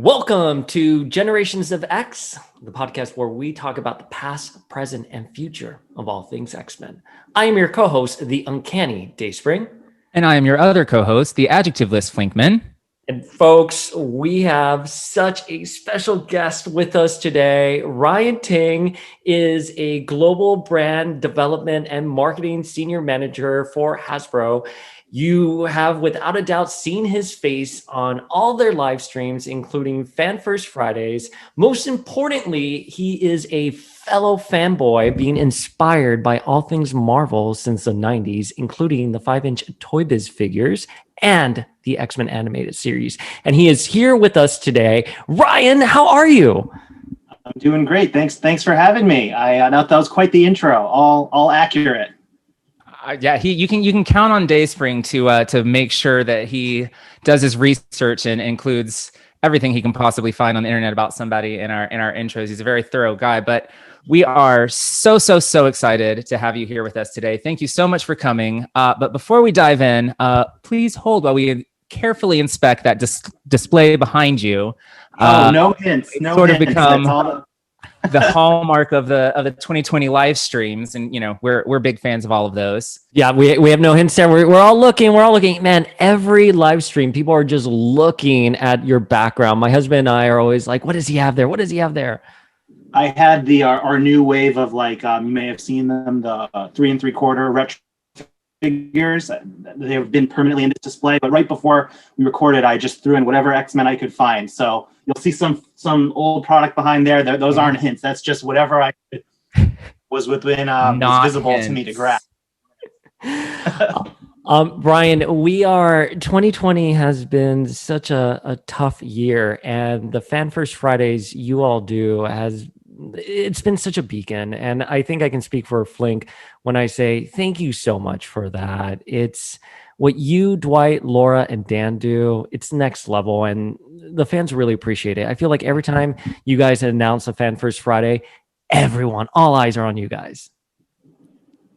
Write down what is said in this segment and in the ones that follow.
Welcome to Generations of X, the podcast where we talk about the past, present, and future of all things X-Men. I am your co-host, the Uncanny Dayspring. And I am your other co-host, the Adjectiveless Flinkman. And folks, we have such a special guest with us today. Ryan Ting is a global brand development and marketing senior manager for Hasbro. You have, without a doubt, seen his face on all their live streams, including Fan First Fridays. Most importantly, he is a fellow fanboy being inspired by all things Marvel since the 90s, including the 5-inch Toy Biz figures and the X-Men animated series. And he is here with us today. Ryan, how are you? I'm doing great. Thanks for having me. That was quite the intro. All accurate. You can count on Dayspring to make sure that he does his research and includes everything he can possibly find on the internet about somebody in our intros. He's a very thorough guy, but we are so excited to have you here with us today. Thank you so much for coming. But before we dive in, please hold while we carefully inspect that display behind you. No hints. No sort hints. of become the hallmark of the 2020 live streams, and we're big fans of all of those. Yeah, we have no hints there. We're all looking. Man, every live stream, people are just looking at your background. My husband and I are always like, "What does he have there? What does he have there?" I had our new wave of you may have seen them, the 3 3/4 retro figures. They have been permanently in this display, but right before we recorded, I just threw in whatever X-Men I could find. So you'll see some old product behind there. Those aren't hints. That's just whatever I was within was visible hints to me to grab. Brian, 2020 has been such a tough year, and the Fan First Fridays you all do it's been such a beacon. And I think I can speak for Flink when I say thank you so much for that. It's what you, Dwight, Laura, and Dan do. It's next level, and the fans really appreciate it. I feel like every time you guys announce a Fan First Friday, all eyes are on you guys.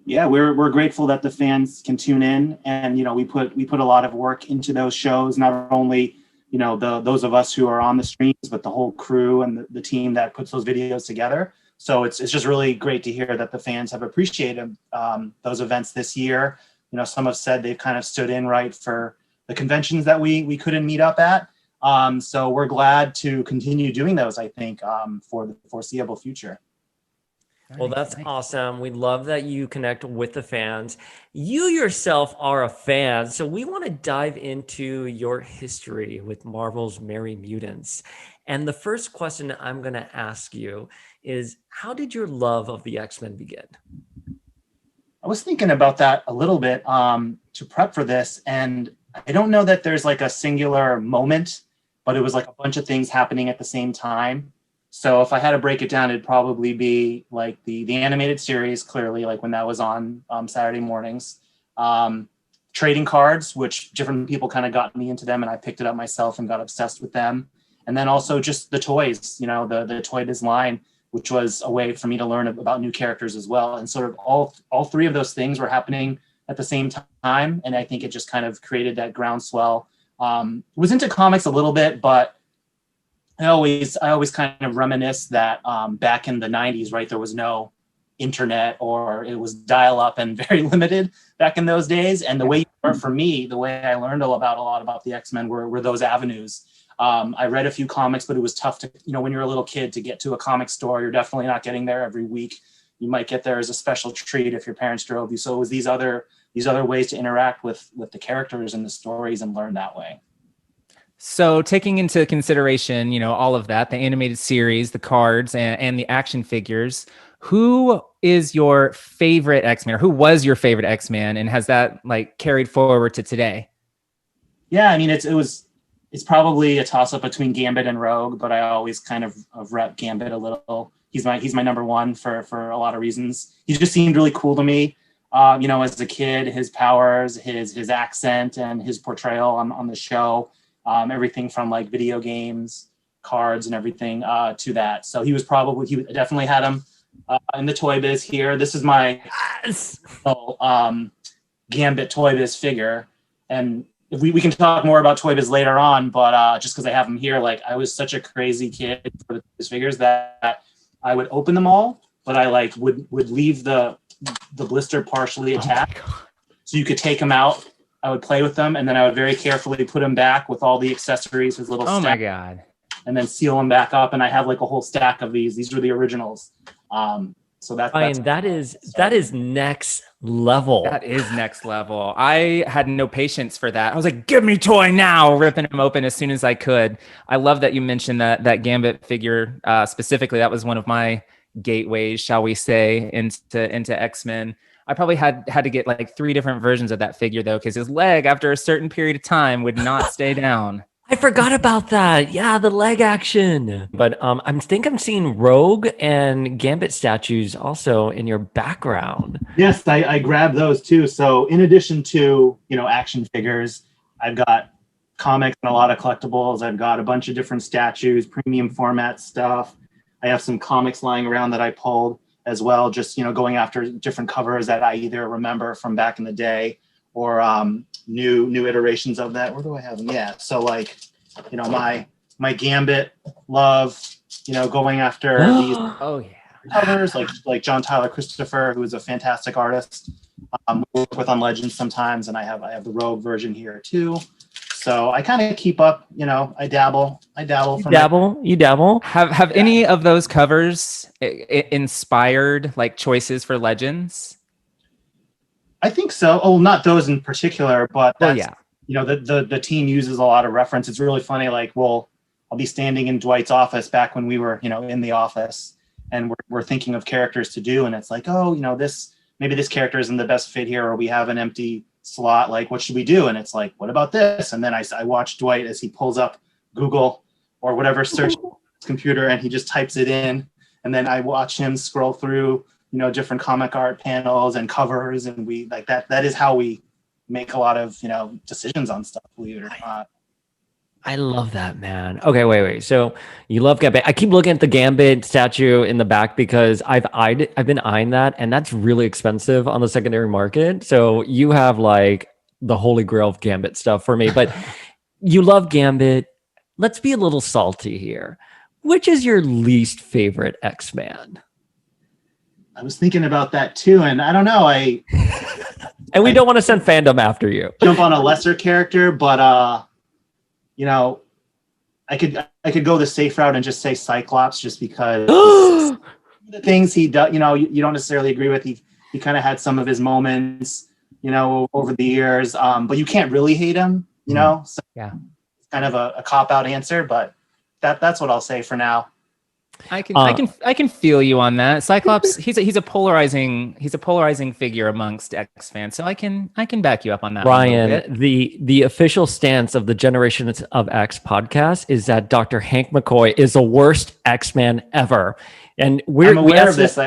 Yeah, we're grateful that the fans can tune in, and we put a lot of work into those shows. Not only those of us who are on the streams, but the whole crew and the team that puts those videos together. So it's just really great to hear that the fans have appreciated those events this year. Some have said they've kind of stood in right for the conventions that we couldn't meet up at. So we're glad to continue doing those, I think, for the foreseeable future. Well, that's awesome. We love that you connect with the fans. You yourself are a fan, so we want to dive into your history with Marvel's Merry Mutants. And the first question I'm going to ask you is, how did your love of the X-Men begin? I was thinking about that a little bit to prep for this, and I don't know that there's like a singular moment, but it was like a bunch of things happening at the same time. So if I had to break it down, it'd probably be like the animated series, clearly, like when that was on Saturday mornings. Trading cards, which different people kind of got me into them, and I picked it up myself and got obsessed with them. And then also just the toys, the Toy Biz line, which was a way for me to learn about new characters as well. And sort of all three of those things were happening at the same time. And I think it just kind of created that groundswell. Was into comics a little bit, but I always kind of reminisce that back in the 90s, right, there was no internet, or it was dial-up and very limited back in those days. And the way I learned a lot about the X-Men were those avenues. I read a few comics, but it was tough to, when you're a little kid, to get to a comic store. You're definitely not getting there every week. You might get there as a special treat if your parents drove you. So it was these other ways to interact with the characters and the stories and learn that way. So taking into consideration, all of that, the animated series, the cards, and the action figures, who is your favorite X-Man, or who was your favorite X-Man, and has that carried forward to today? Yeah, I mean, it's probably a toss-up between Gambit and Rogue, but I always kind of rep Gambit a little. He's my number one for a lot of reasons. He just seemed really cool to me. As a kid, his powers, his accent, and his portrayal on the show. Everything from video games, cards, and everything to that. So he definitely had him in the Toy Biz here. This is my Gambit Toy Biz figure. And if we can talk more about Toy Biz later on, but just because I have them here, like I was such a crazy kid for these figures that I would open them all, but I like would leave the blister partially attached, so you could take them out. I would play with them, and then I would very carefully put them back with all the accessories, his little my God. and then seal them back up. And I have like a whole stack of these. These were the originals. So Ryan, that is next level. That is next level. I had no patience for that. I was like, give me Toy now, ripping them open as soon as I could. I love that you mentioned that Gambit figure specifically. That was one of my gateways, shall we say, into X-Men. I probably had to get like 3 different versions of that figure though, because his leg after a certain period of time would not stay down. I forgot about that. Yeah, the leg action. But I'm seeing Rogue and Gambit statues also in your background. Yes, I grabbed those too. So in addition to, action figures, I've got comics and a lot of collectibles. I've got a bunch of different statues, premium format stuff. I have some comics lying around that I pulled as well, just, going after different covers that I either remember from back in the day or new iterations of that. Where do I have them? Yeah. So like, my Gambit love, going after these covers like John Tyler Christopher, who is a fantastic artist. We work with on Legends sometimes, and I have the Rogue version here too. So I kind of keep up, I dabble. You dabble. Have any of those covers inspired like choices for Legends? I think so. Oh, not those in particular, but that's, the team uses a lot of reference. It's really funny. Like, I'll be standing in Dwight's office back when we were, in the office, and we're thinking of characters to do. And it's like, maybe this character isn't the best fit here, or we have an empty slot. Like, what should we do? And it's like, what about this? And then I watch Dwight as he pulls up Google or whatever search computer, and he just types it in. And then I watch him scroll through, different comic art panels and covers. And we like that is how we make a lot of, decisions on stuff, believe it or not. I love that, man. Okay, wait. So you love Gambit. I keep looking at the Gambit statue in the back because I've been eyeing that, and that's really expensive on the secondary market. So you have like the holy grail of Gambit stuff for me. But you love Gambit. Let's be a little salty here. Which is your least favorite X-Man? I was thinking about that too, and I don't know. And we don't want to send fandom after you. Jump on a lesser character, but I could go the safe route and just say Cyclops, just because the things he does, you don't necessarily agree with. He kind of had some of his moments, over the years, but you can't really hate him, So yeah, it's kind of a cop-out answer, but that's what I'll say for now. I can feel you on that. Cyclops, he's a polarizing figure amongst X fans, so I can back you up on that. Ryan, the official stance of the Generations of X podcast is that Dr. Hank McCoy is the worst X-Man ever, and we asked this.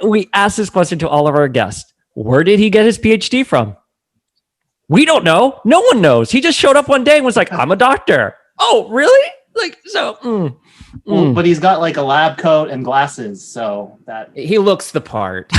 we asked this question to all of our guests. Where did he get his PhD from? We don't know. No one knows. He just showed up one day and was like, "I'm a doctor." Oh, really? Like so. Well, but he's got like a lab coat and glasses, so that he looks the part.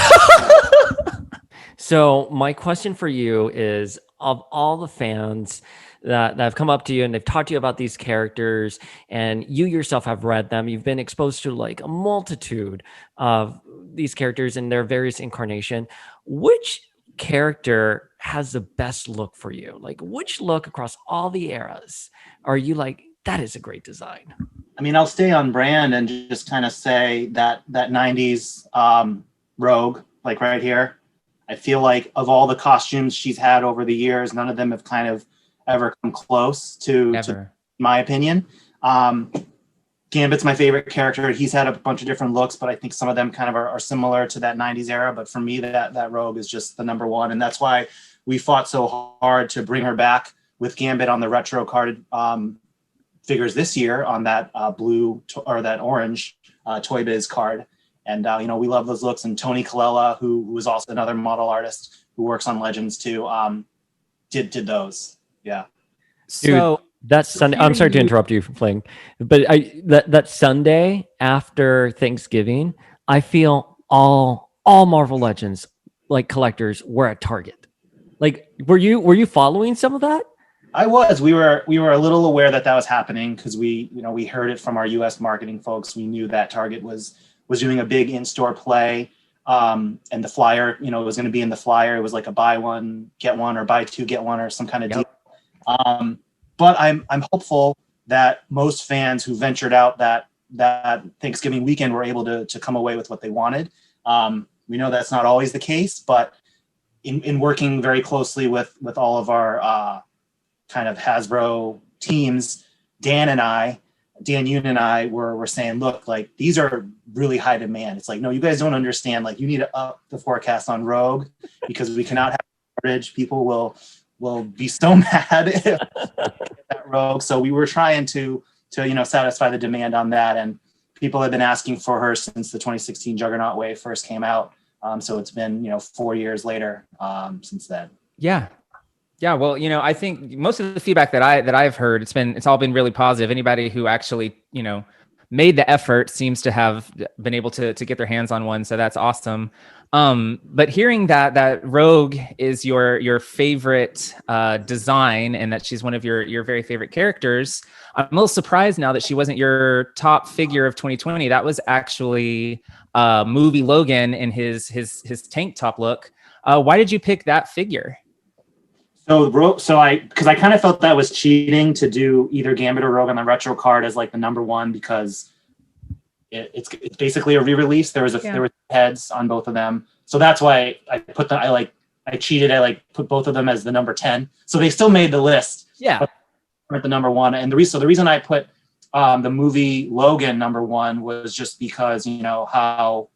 So my question for you is, of all the fans that have come up to you and they've talked to you about these characters, and you yourself have read them, you've been exposed to like a multitude of these characters in their various incarnation, which character has the best look for you? Like, which look across all the eras are you like, that is a great design? I mean, I'll stay on brand and just kind of say that 90s Rogue, like right here. I feel like of all the costumes she's had over the years, none of them have kind of ever come close to my opinion. Gambit's my favorite character. He's had a bunch of different looks, but I think some of them kind of are similar to that 90s era. But for me, that Rogue is just the number one. And that's why we fought so hard to bring her back with Gambit on the retro carded figures this year on that blue or that orange Toy Biz card. And, we love those looks. And Tony Colella, who was also another model artist who works on Legends too, did those. Yeah. So that Sunday, I'm sorry to interrupt you, Fling, but that Sunday after Thanksgiving, I feel all Marvel Legends like collectors were at Target. Like, were you following some of that? I was. We were a little aware that was happening because we heard it from our U.S. marketing folks. We knew that Target was doing a big in-store play, and the flyer, it was going to be in the flyer. It was like a buy one get one or buy two get one or some kind of deal. But I'm hopeful that most fans who ventured out that Thanksgiving weekend were able to come away with what they wanted. We know that's not always the case, but in working very closely with all of our kind of Hasbro teams, Dan Yoon and I were saying, look, like these are really high demand. It's like, no, you guys don't understand. Like you need to up the forecast on Rogue because we cannot have coverage. People will be so mad if that Rogue. So we were trying to satisfy the demand on that. And people have been asking for her since the 2016 Juggernaut wave first came out. So it's been, 4 years later since then. Yeah. Yeah. Well, I think most of the feedback that I've heard, it's all been really positive. Anybody who actually, made the effort seems to have been able to get their hands on one. So that's awesome. But hearing that Rogue is your favorite design and that she's one of your very favorite characters, I'm a little surprised now that she wasn't your top figure of 2020. That was actually movie Logan in his tank top look. Why did you pick that figure? Because I kind of felt that was cheating to do either Gambit or Rogue on the retro card as like the number one because it's basically a re-release. There were heads on both of them, so that's why I put I cheated. I put both of them as the number 10, so they still made the list. Yeah, but at the number one, and the reason I put the movie Logan number one was just because how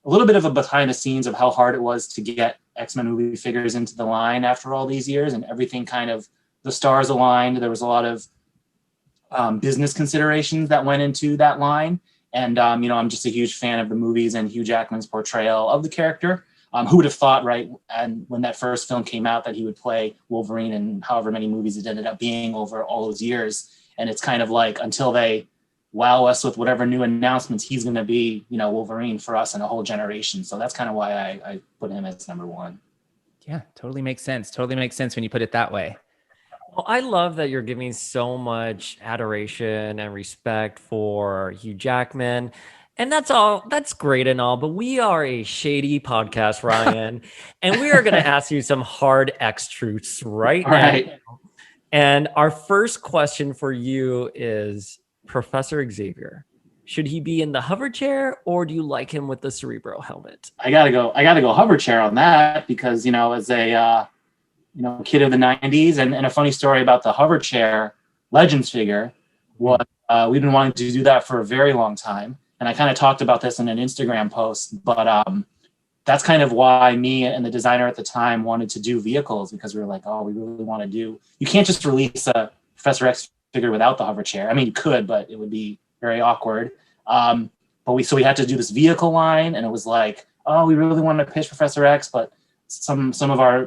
a little bit of a behind the scenes of how hard it was to get X-Men movie figures into the line after all these years, and everything kind of the stars aligned. There was a lot of business considerations that went into that line. And, I'm just a huge fan of the movies and Hugh Jackman's portrayal of the character. Who would have thought, right? And when that first film came out that he would play Wolverine in however many movies it ended up being over all those years. And it's kind of like until they wow us with whatever new announcements, he's going to be, Wolverine for us and a whole generation. So that's kind of why I put him as number one. Yeah, totally makes sense. Totally makes sense when you put it that way. Well, I love that you're giving so much adoration and respect for Hugh Jackman. And that's great and all, but we are a shady podcast, Ryan, and we are going to ask you some hard X truths right now. Right. And our first question for you is, Professor Xavier, should he be in the hover chair or do you like him with the Cerebro helmet? I gotta go hover chair on that because, as a, kid of the 90s and a funny story about the hover chair Legends figure was we've been wanting to do that for a very long time. And I kind of talked about this in an Instagram post, but that's kind of why me and the designer at the time wanted to do vehicles because we were like, oh, we really want to do, you can't just release a Professor X figure without the hover chair. I mean, you could, but it would be very awkward. But we had to do this vehicle line, and it was like, oh, we really want to pitch Professor X, but some of our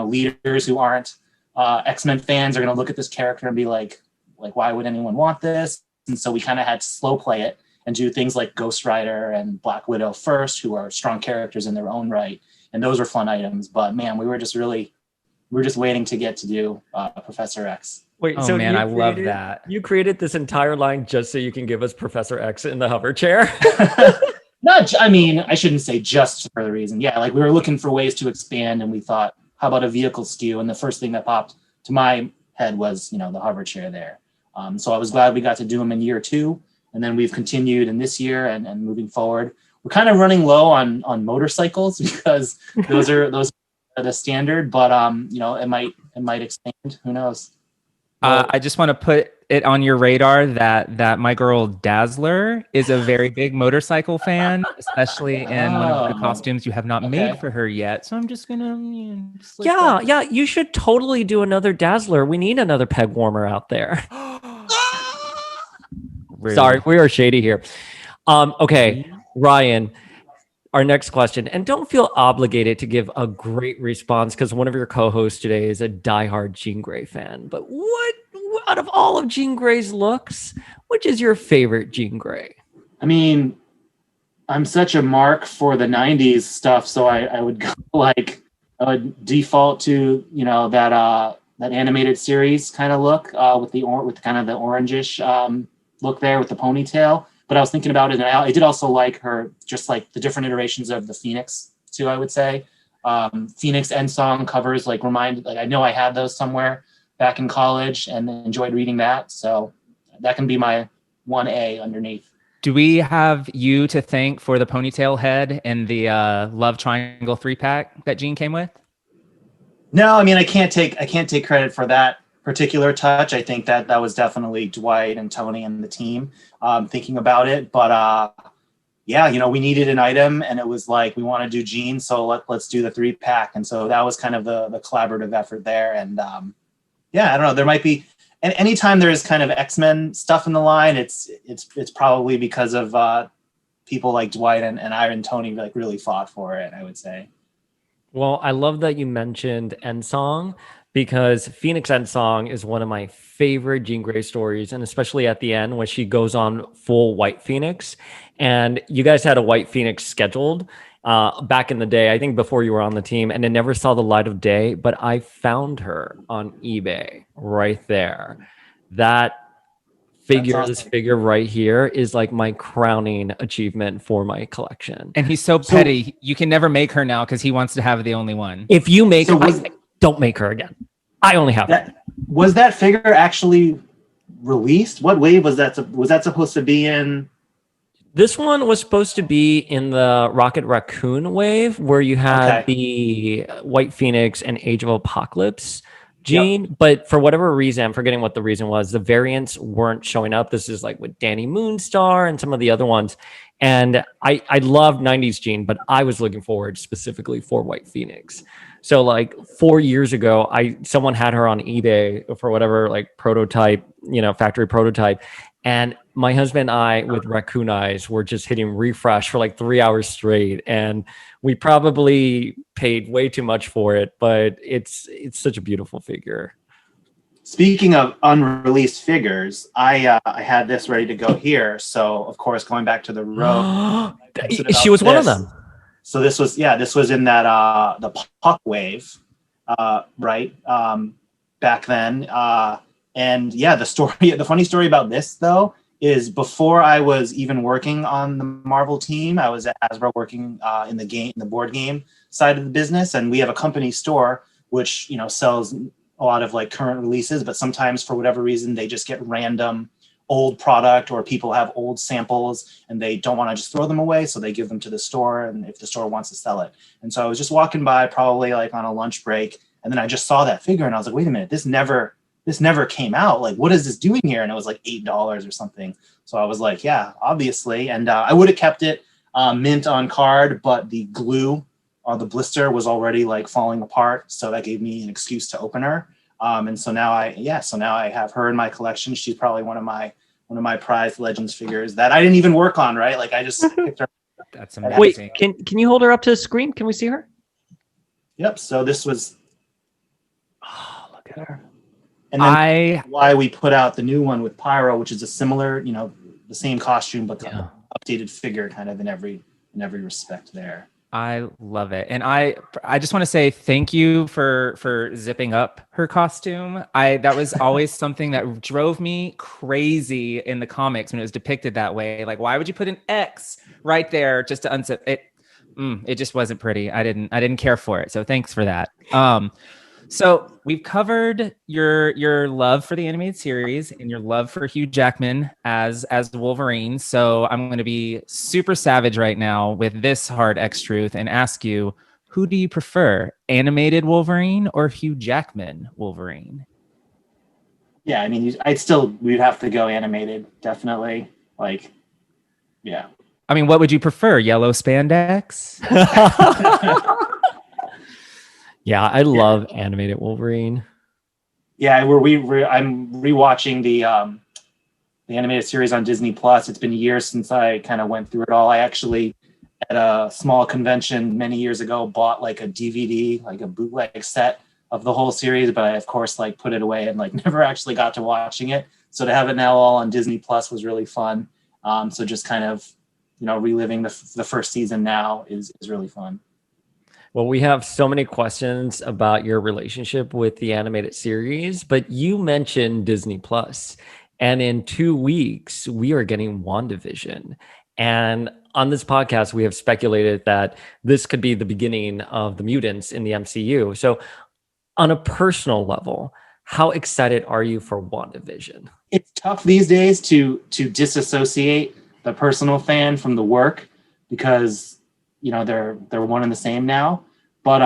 leaders who aren't X-Men fans are going to look at this character and be like, why would anyone want this? And so we kind of had to slow play it and do things like Ghost Rider and Black Widow first, who are strong characters in their own right, and those were fun items. But man, we were just waiting to get to do Professor X. Wait, oh man, I love that. You created this entire line just so you can give us Professor X in the hover chair? I shouldn't say just for the reason. Yeah, we were looking for ways to expand, and we thought, how about a vehicle SKU? And the first thing that popped to my head was, the hover chair there. So I was glad we got to do them in year 2, and then we've continued in this year and moving forward. We're kind of running low on motorcycles because those are the standard, but it might expand. Who knows? I just want to put it on your radar that my girl Dazzler is a very big motorcycle fan, especially in one of the costumes you have not made for her yet. So I'm just gonna yeah, you should totally do another Dazzler. We need another peg warmer out there. Sorry, we are shady here. Okay, Ryan, our next question, and don't feel obligated to give a great response because one of your co-hosts today is a diehard Jean Grey fan. But what out of all of Jean Grey's looks, which is your favorite Jean Grey? I mean, I'm such a mark for the 90s stuff, so I would go default to that animated series kind of look with kind of the orangish look there with the ponytail. But I was thinking about it, and I did also like her, just like the different iterations of the Phoenix too. I would say Phoenix end song covers like I know I had those somewhere back in college and enjoyed reading that. So that can be my 1A underneath. Do we have you to thank for the ponytail head and the love triangle 3-pack that Jean came with? No, I mean I can't take credit for that particular touch. I think that was definitely Dwight and Tony and the team thinking about it. But yeah, we needed an item, and it was like we want to do Jean, so let's do the 3-pack. And so that was kind of the collaborative effort there. And yeah, I don't know. There might be, and anytime there is kind of X-Men stuff in the line, it's probably because of people like Dwight and Iron Tony like really fought for it, I would say. Well, I love that you mentioned End Song, because Phoenix End Song is one of my favorite Jean Grey stories, and especially at the end when she goes on full White Phoenix. And you guys had a White Phoenix scheduled back in the day, I think before you were on the team, and it never saw the light of day, but I found her on eBay right there. That figure, Awesome. this figure right here is like my crowning achievement for my collection. And he's so petty. You can never make her now because he wants to have the only one. If you make don't make her again. I only have that. Was that figure actually released? What wave was that? Was that supposed to be in? This one was supposed to be in the Rocket Raccoon wave, where you had the White Phoenix and Age of Apocalypse Jean, but for whatever reason, I'm forgetting what the reason was, the variants weren't showing up. This is like with Danny Moonstar and some of the other ones. And I love 90s Jean, but I was looking forward specifically for White Phoenix. So like 4 years ago, someone had her on eBay for whatever, like prototype, factory prototype. And my husband and I, with raccoon eyes, were just hitting refresh for like 3 hours straight. And we probably paid way too much for it, but it's such a beautiful figure. Speaking of unreleased figures, I had this ready to go here. So of course, going back to the row, she was one of them. So this was in that the Puck wave, right? Back then. And yeah, the funny story about this though is before I was even working on the Marvel team, I was at Hasbro working in the board game side of the business, and we have a company store which sells a lot of like current releases, but sometimes for whatever reason they just get random old product, or people have old samples and they don't want to just throw them away, so they give them to the store, and if the store wants to sell it. And so I was just walking by probably like on a lunch break, and then I just saw that figure and I was like, wait a minute, this never came out. Like, what is this doing here? And it was like $8 or something. So I was like, yeah, obviously. And I would have kept it mint on card, but the glue on the blister was already like falling apart. So that gave me an excuse to open her. And so now I have her in my collection. She's probably one of my prized Legends figures that I didn't even work on, right? Like I just picked her. That's amazing. Wait, can you hold her up to the screen? Can we see her? Yep. So this was. Oh, look at her. And then why we put out the new one with Pyro, which is a similar, the same costume, but the updated figure kind of in every respect there. I love it. And I just want to say thank you for zipping up her costume. That was always something that drove me crazy in the comics when it was depicted that way. Like, why would you put an X right there just to unzip it? It just wasn't pretty. I didn't care for it. So thanks for that. So we've covered your love for the animated series and your love for Hugh Jackman as Wolverine. So I'm going to be super savage right now with this hard X truth and ask you, who do you prefer, animated Wolverine or Hugh Jackman Wolverine? Yeah, I mean, we'd have to go animated, definitely. Like, yeah. I mean, what would you prefer, yellow spandex? Yeah, I love animated Wolverine. Yeah, I'm rewatching the animated series on Disney Plus. It's been years since I kind of went through it all. I actually, at a small convention many years ago, bought like a DVD, like a bootleg set of the whole series, but I of course like put it away and like never actually got to watching it. So to have it now all on Disney Plus was really fun. So just kind of reliving the first season now is really fun. Well, we have so many questions about your relationship with the animated series, but you mentioned Disney Plus, and in 2 weeks we are getting WandaVision. And on this podcast, we have speculated that this could be the beginning of the mutants in the MCU. So, on a personal level, how excited are you for WandaVision? It's tough these days to disassociate the personal fan from the work because they're one and the same now. But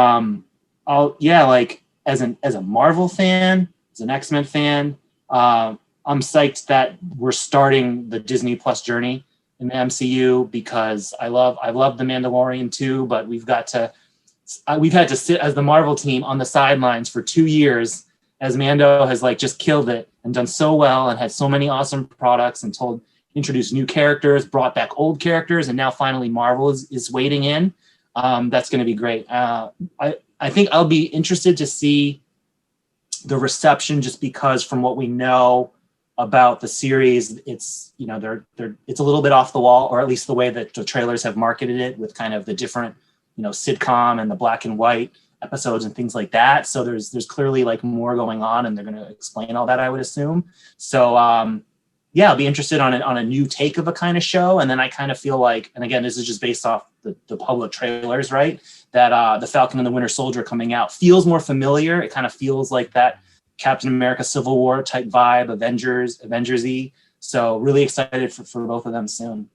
like as a Marvel fan, as an X-Men fan, I'm psyched that we're starting the Disney Plus journey in the MCU because I love The Mandalorian too, but we've had to sit as the Marvel team on the sidelines for 2 years as Mando has like just killed it and done so well and had so many awesome products and introduced new characters, brought back old characters, and now finally Marvel is wading in. That's going to be great. I think I'll be interested to see the reception just because from what we know about the series, it's it's a little bit off the wall, or at least the way that the trailers have marketed it with kind of the different sitcom and the black and white episodes and things like that. So there's clearly like more going on, and they're going to explain all that, I would assume. So I'll be interested on a new take of a kind of show. And then I kind of feel like, and again, this is just based off the public trailers, right? That the Falcon and the Winter Soldier coming out feels more familiar. It kind of feels like that Captain America Civil War type vibe, Avengers-y. So really excited for both of them soon.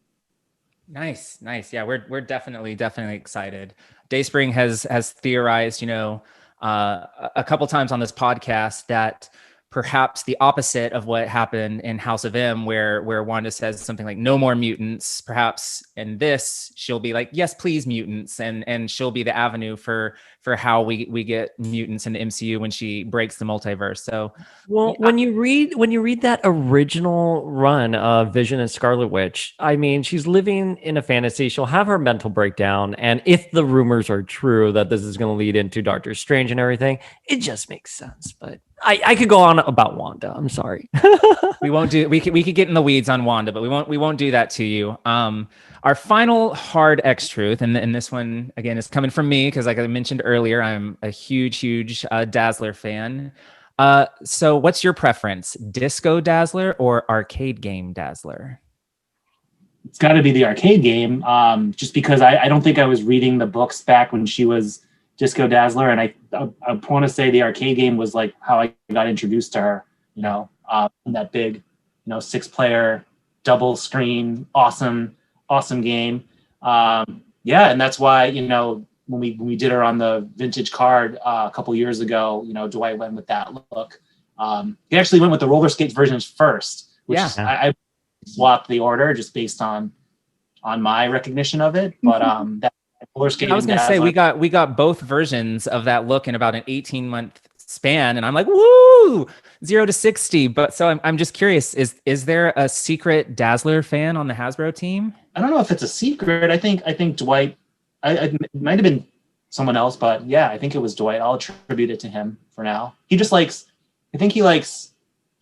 Nice. Yeah, we're definitely excited. Dayspring has theorized, a couple times on this podcast that perhaps the opposite of what happened in House of M, where Wanda says something like "no more mutants." Perhaps in this, she'll be like, "Yes, please, mutants," and she'll be the avenue for how we get mutants in the MCU when she breaks the multiverse. So, well, when you read that original run of Vision and Scarlet Witch, I mean, she's living in a fantasy. She'll have her mental breakdown, and if the rumors are true that this is going to lead into Doctor Strange and everything, it just makes sense. But I could go on about Wanda. I'm sorry. we could get in the weeds on Wanda, but we won't do that to you. Our final hard X truth, and this one again is coming from me because, like I mentioned earlier, I'm a huge Dazzler fan. So what's your preference, Disco Dazzler or arcade game Dazzler? It's got to be the arcade game, just because I don't think I was reading the books back when she was Disco Dazzler, and I want to say the arcade game was like how I got introduced to her. In that big, 6-player double screen, awesome game. And that's why when we did her on the vintage card a couple years ago, Dwight went with that look. He actually went with the roller skates versions first, which I swapped the order just based on my recognition of it, but that. I was going to say we got both versions of that look in about an 18-month span, and I'm like, woo, 0 to 60. But so I'm just curious, is there a secret Dazzler fan on the Hasbro team? I don't know if it's a secret. I think Dwight. It might have been someone else, but yeah, I think it was Dwight. I'll attribute it to him for now. He likes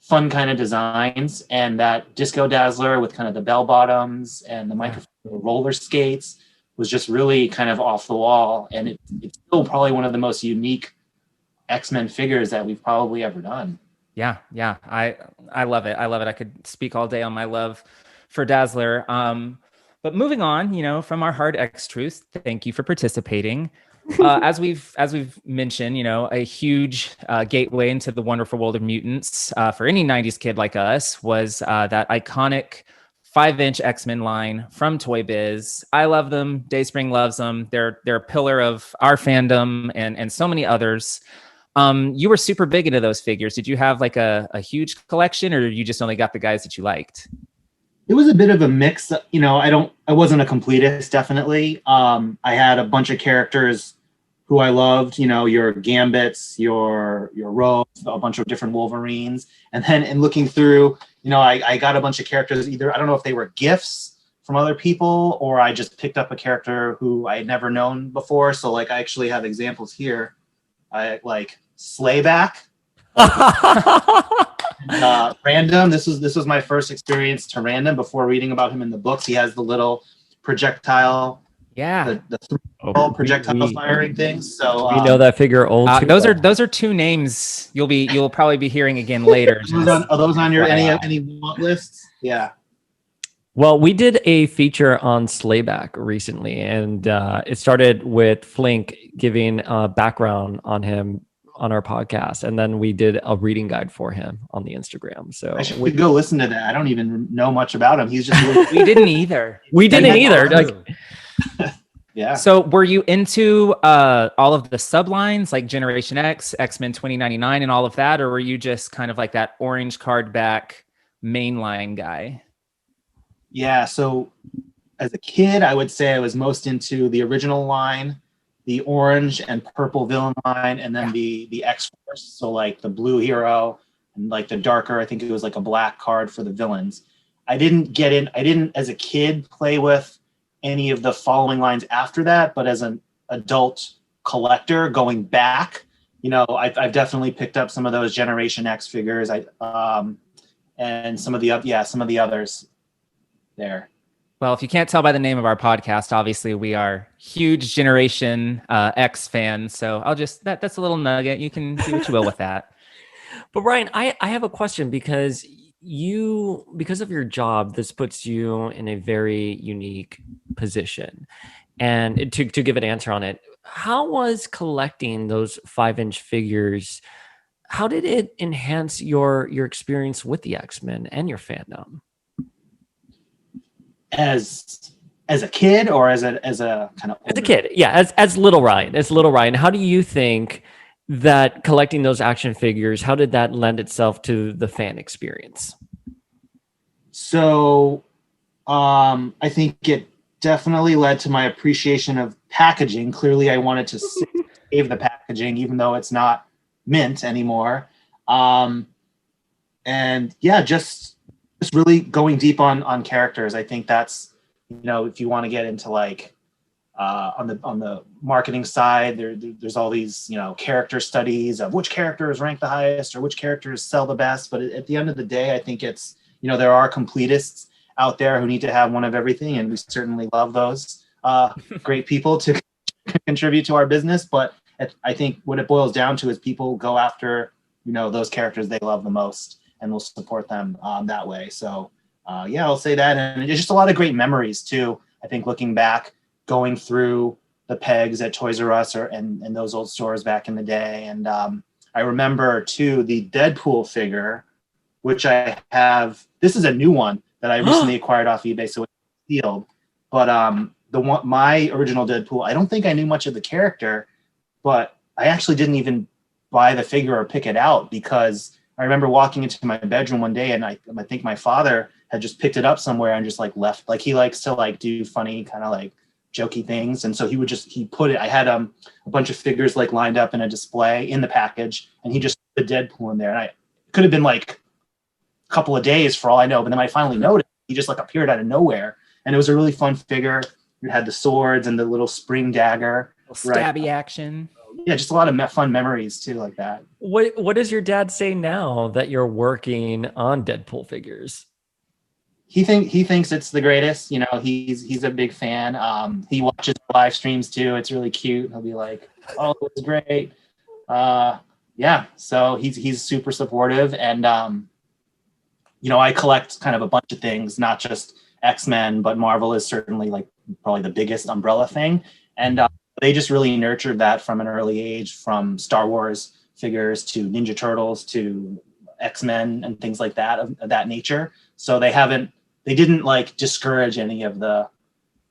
fun kind of designs, and that Disco Dazzler with kind of the bell bottoms and the microphone roller skates was just really kind of off the wall, and it's still probably one of the most unique X-Men figures that we've probably ever done. Yeah, I love it. I could speak all day on my love for Dazzler. But moving on, from our hard X truth, thank you for participating. As we've mentioned, a huge gateway into the wonderful world of mutants for any 90s kid like us was that iconic 5-inch X-Men line from Toy Biz. I love them. Dayspring loves them. They're a pillar of our fandom and so many others. You were super big into those figures. Did you have like a huge collection, or you just only got the guys that you liked? It was a bit of a mix. I wasn't a completist, definitely. I had a bunch of characters who I loved, your Gambits, your Rogues, a bunch of different Wolverines. And then in looking through, I got a bunch of characters, either, I don't know if they were gifts from other people, or I just picked up a character who I had never known before. So like, I actually have examples here. I like Slayback. Random. This was my first experience to Random before reading about him in the books. He has the little projectile Yeah. the three projectile firing things. So we know that figure old too. Those are two names you'll probably be hearing again later. Are those on your any want lists? Yeah. Well, we did a feature on Slayback recently, and it started with Flink giving a background on him on our podcast, and then we did a reading guide for him on the Instagram. So I should go listen to that. I don't even know much about him. He's just we didn't either. We didn't either. Like, yeah. So were you into all of the sublines like Generation X, X-Men 2099 and all of that, or were you just kind of like that orange card back mainline guy? Yeah, so as a kid, I would say I was most into the original line, the orange and purple villain line, and then the X-Force. So like the blue hero and like the darker, I think it was like a black card for the villains. I didn't as a kid play with any of the following lines after that, but as an adult collector going back, I've definitely picked up some of those Generation X figures. And some of the others there. Well, if you can't tell by the name of our podcast, obviously we are huge Generation X fans. So I'll just that's a little nugget. You can do what you will with that. But Ryan, I have a question because of your job, this puts you in a very unique position. And to give an answer on it, how was collecting those 5-inch figures? How did it enhance your experience with the X-Men and your fandom? As a kid or as a kind of older? As a kid, yeah, as little Ryan, how do you think that collecting those action figures, how did that lend itself to the fan experience? So I think it definitely led to my appreciation of packaging. Clearly I wanted to save the packaging even though it's not mint anymore. And yeah, just really going deep on characters. I think that's, if you want to get into like on the marketing side, there's all these, character studies of which characters rank the highest or which characters sell the best. But at the end of the day, I think it's, there are completists out there who need to have one of everything. And we certainly love those great people to contribute to our business. But I think what it boils down to is people go after, those characters they love the most, and we'll support them that way. So yeah, I'll say that. And it's just a lot of great memories too. I think looking back, going through the pegs at Toys R Us and those old stores back in the day. And I remember too, the Deadpool figure, which I have, this is a new one that I recently acquired off eBay, so it's sealed. But my original Deadpool, I don't think I knew much of the character, but I actually didn't even buy the figure or pick it out because I remember walking into my bedroom one day and I think my father had just picked it up somewhere and just like left. Like he likes to like do funny kind of like jokey things. And so he put it, I had a bunch of figures like lined up in a display in the package and he just put the Deadpool in there. And it could have been like a couple of days for all I know, but then I finally noticed he just like appeared out of nowhere. And it was a really fun figure. It had the swords and the little spring dagger. Stabby action. Yeah, just a lot of fun memories too, like that. What does your dad say now that you're working on Deadpool figures? He thinks it's the greatest. He's a big fan. He watches live streams too. It's really cute. He'll be like, "Oh, it's great." Yeah. So he's super supportive, and I collect kind of a bunch of things, not just X-Men, but Marvel is certainly like probably the biggest umbrella thing, and they just really nurtured that from an early age, from Star Wars figures to Ninja Turtles to X-Men and things like that of that nature. So they didn't like discourage any of the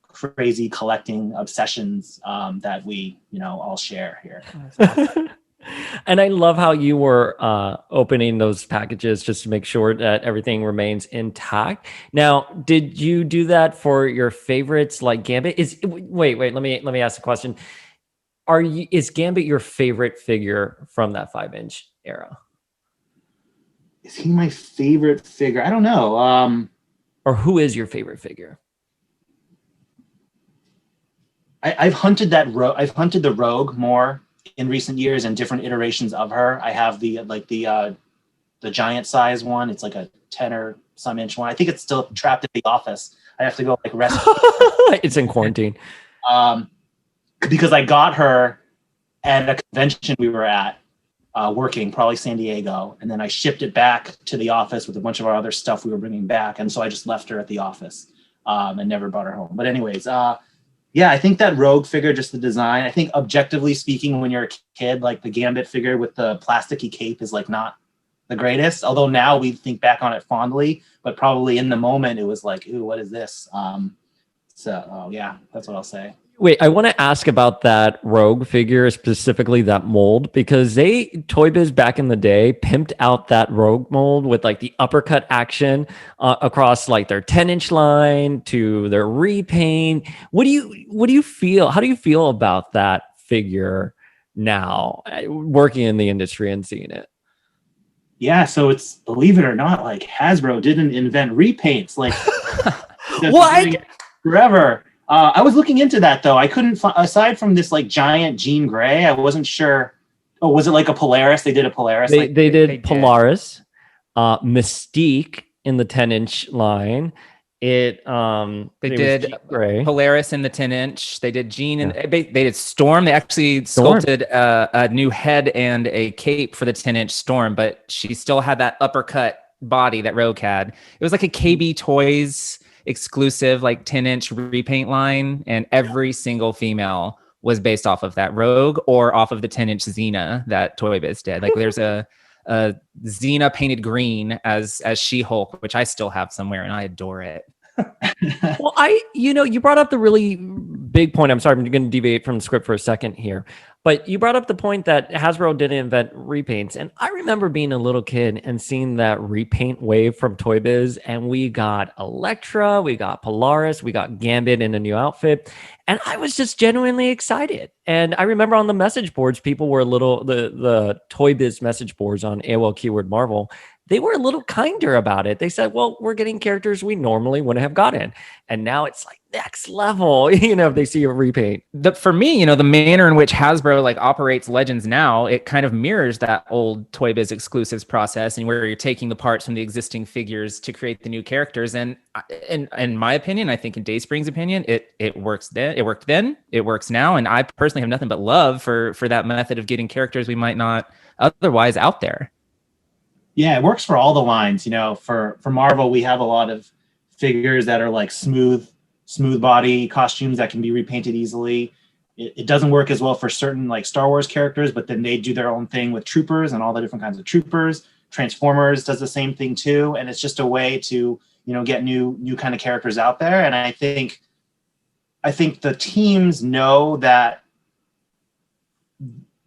crazy collecting obsessions that we, all share here. And I love how you were opening those packages just to make sure that everything remains intact. Now, did you do that for your favorites like Gambit? Wait, let me ask a question. Is Gambit your favorite figure from that 5-inch era? Is he my favorite figure? I don't know. Or who is your favorite figure? I've hunted the Rogue more in recent years and different iterations of her. I have the giant size one. It's like a 10 or some inch one. I think it's still trapped at the office. I have to go like rescue. It's in quarantine. because I got her at a convention we were at, working, probably San Diego. And then I shipped it back to the office with a bunch of our other stuff we were bringing back. And so I just left her at the office and never brought her home. But anyways, yeah, I think that Rogue figure, just the design, I think objectively speaking, when you're a kid, like the Gambit figure with the plasticky cape is like not the greatest. Although now we think back on it fondly, but probably in the moment it was like, ooh, what is this? Yeah, that's what I'll say. Wait, I want to ask about that Rogue figure, specifically that mold, because Toy Biz back in the day pimped out that Rogue mold with like the uppercut action across like their 10-inch line to their repaint. What do you feel? How do you feel about that figure now, working in the industry and seeing it? Yeah, so it's, believe it or not, like Hasbro didn't invent repaints. Like what? Forever. I was looking into that though. I couldn't find, aside from this like giant Jean Grey, I wasn't sure. Oh, was it like a Polaris? They did a Polaris. They did Polaris, Mystique in the 10-inch line. They did Polaris in the 10-inch. They did Jean and they did Storm. They actually sculpted a new head and a cape for the 10-inch Storm, but she still had that uppercut body that Rogue had. It was like a KB Toys exclusive like 10-inch repaint line, and every single female was based off of that Rogue or off of the 10-inch Xena that Toy Biz did. Like there's a Xena painted green as She-Hulk, which I still have somewhere and I adore it. Well, you brought up the really big point. I'm sorry, I'm going to deviate from the script for a second here, but you brought up the point that Hasbro didn't invent repaints. And I remember being a little kid and seeing that repaint wave from Toy Biz, and we got Elektra, we got Polaris, we got Gambit in a new outfit. And I was just genuinely excited. And I remember on the message boards, people were the Toy Biz message boards on AOL Keyword Marvel, they were a little kinder about it. They said, well, we're getting characters we normally wouldn't have gotten. And now it's like next level, if they see a repaint. For me, the manner in which Hasbro like operates Legends now, it kind of mirrors that old Toy Biz exclusives process, and where you're taking the parts from the existing figures to create the new characters. And in my opinion, I think in Dayspring's opinion, it works then. It worked then. It works now. And I personally have nothing but love for that method of getting characters we might not otherwise out there. Yeah, it works for all the lines. For Marvel, we have a lot of figures that are like smooth body costumes that can be repainted easily. It doesn't work as well for certain like Star Wars characters, but then they do their own thing with troopers and all the different kinds of troopers. Transformers does the same thing too, and it's just a way to get new kind of characters out there. And I think the teams know that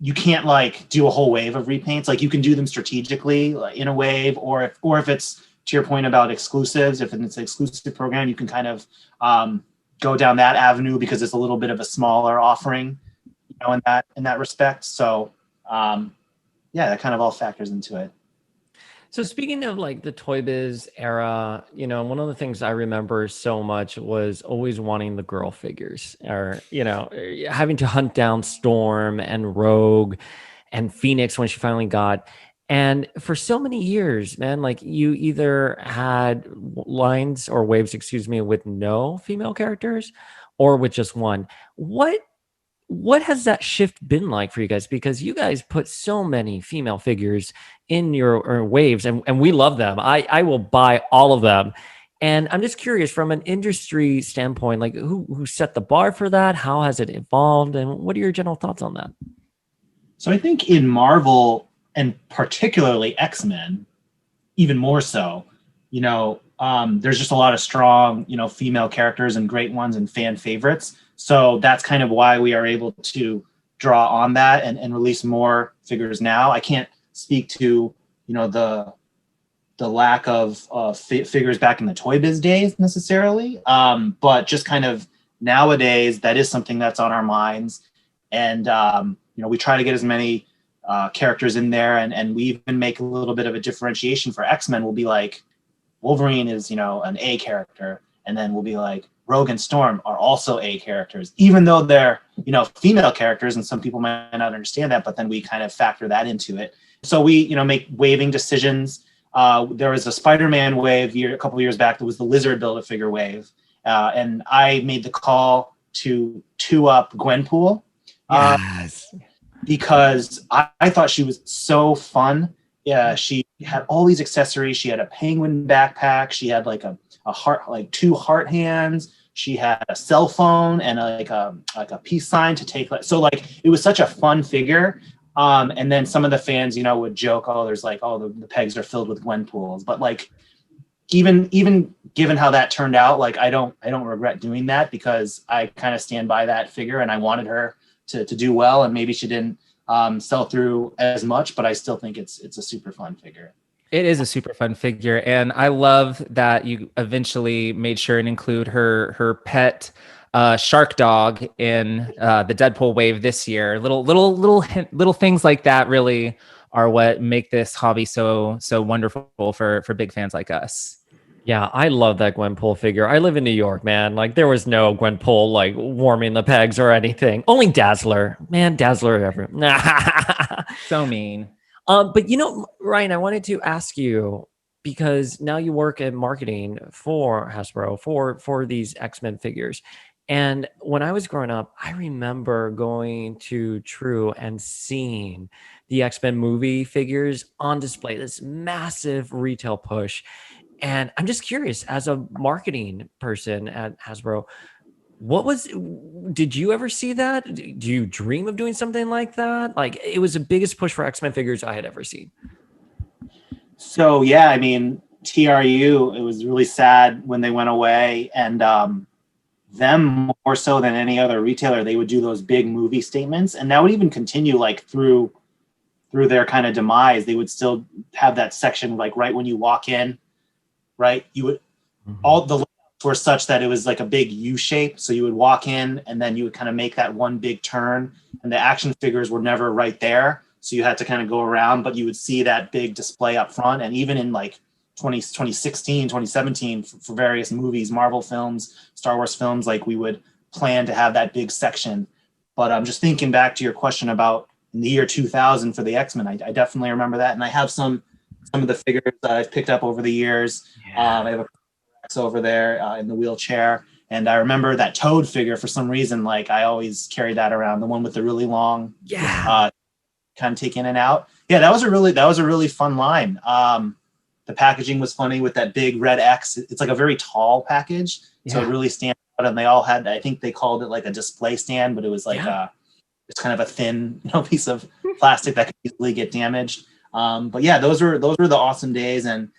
you can't like do a whole wave of repaints. Like you can do them strategically like, in a wave, or if it's to your point about exclusives, if it's an exclusive program, you can kind of go down that avenue because it's a little bit of a smaller offering, in that respect. So that kind of all factors into it. So speaking of like the Toy Biz era, one of the things I remember so much was always wanting the girl figures, or, having to hunt down Storm and Rogue and Phoenix when she finally got. And for so many years, man, like you either had lines or waves, with no female characters or with just one. What has that shift been like for you guys? Because you guys put so many female figures in your waves, and we love them. I will buy all of them. And I'm just curious, from an industry standpoint, like who set the bar for that? How has it evolved? And what are your general thoughts on that? So I think in Marvel, and particularly X-Men, even more so, there's just a lot of strong, female characters and great ones and fan favorites. So that's kind of why we are able to draw on that and release more figures now. I can't speak to, the lack of figures back in the Toy Biz days necessarily, but just kind of nowadays, that is something that's on our minds. And, we try to get as many characters in there, and we even make a little bit of a differentiation for X-Men. We'll be like, Wolverine is, an A character, and then we'll be like, Rogue and Storm are also A characters, even though they're, female characters, and some people might not understand that, but then we kind of factor that into it. So we, make waving decisions. There was a Spider-Man wave a couple of years back that was the Lizard Build-A-Figure wave, and I made the call to two up Gwenpool. Yes. Because I thought she was so fun. Yeah, she had all these accessories. She had a penguin backpack. She had like a heart, like two heart hands. She had a cell phone and like a peace sign to take. So like it was such a fun figure. And then some of the fans, would joke, oh, there's like, oh, the pegs are filled with Gwenpools. But like even given how that turned out, like I don't regret doing that, because I kind of stand by that figure and I wanted her to do well, and maybe she didn't sell through as much, but I still think it's a super fun figure. It is a super fun figure, and I love that you eventually made sure and include her pet shark dog in the Deadpool wave this year. Little things like that really are what make this hobby so wonderful for big fans like us. Yeah, I love that Gwenpool figure. I live in New York, man. Like there was no Gwenpool like warming the pegs or anything. Only Dazzler. Man, Dazzler ever. So mean. But Ryan, I wanted to ask you, because now you work in marketing for Hasbro for these X-Men figures. And when I was growing up, I remember going to True and seeing the X-Men movie figures on display, this massive retail push. And I'm just curious, as a marketing person at Hasbro, did you ever see that? Do you dream of doing something like that? Like it was the biggest push for X-Men figures I had ever seen. So yeah, I mean, TRU, it was really sad when they went away, and them more so than any other retailer, they would do those big movie statements, and that would even continue like through their kind of demise. They would still have that section like right when you walk in, right? You would all the layouts were such that it was like a big U shape. So you would walk in and then you would kind of make that one big turn, and the action figures were never right there. So you had to kind of go around, but you would see that big display up front. And even in like 2016, 2017, for various movies, Marvel films, Star Wars films, like we would plan to have that big section. But I'm just thinking back to your question about in the year 2000 for the X-Men, I definitely remember that. And I have some of the figures that I've picked up over the years. Yeah. I have a X over there in the wheelchair. And I remember that Toad figure for some reason, like I always carried that around, the one with the really long, kind of take in and out. Yeah, that was a really fun line. The packaging was funny with that big red X. It's like a very tall package, so it really stands out. And they all had, I think they called it like a display stand, but it was like it's kind of a thin, piece of plastic that could easily get damaged. But yeah, those were the awesome days, and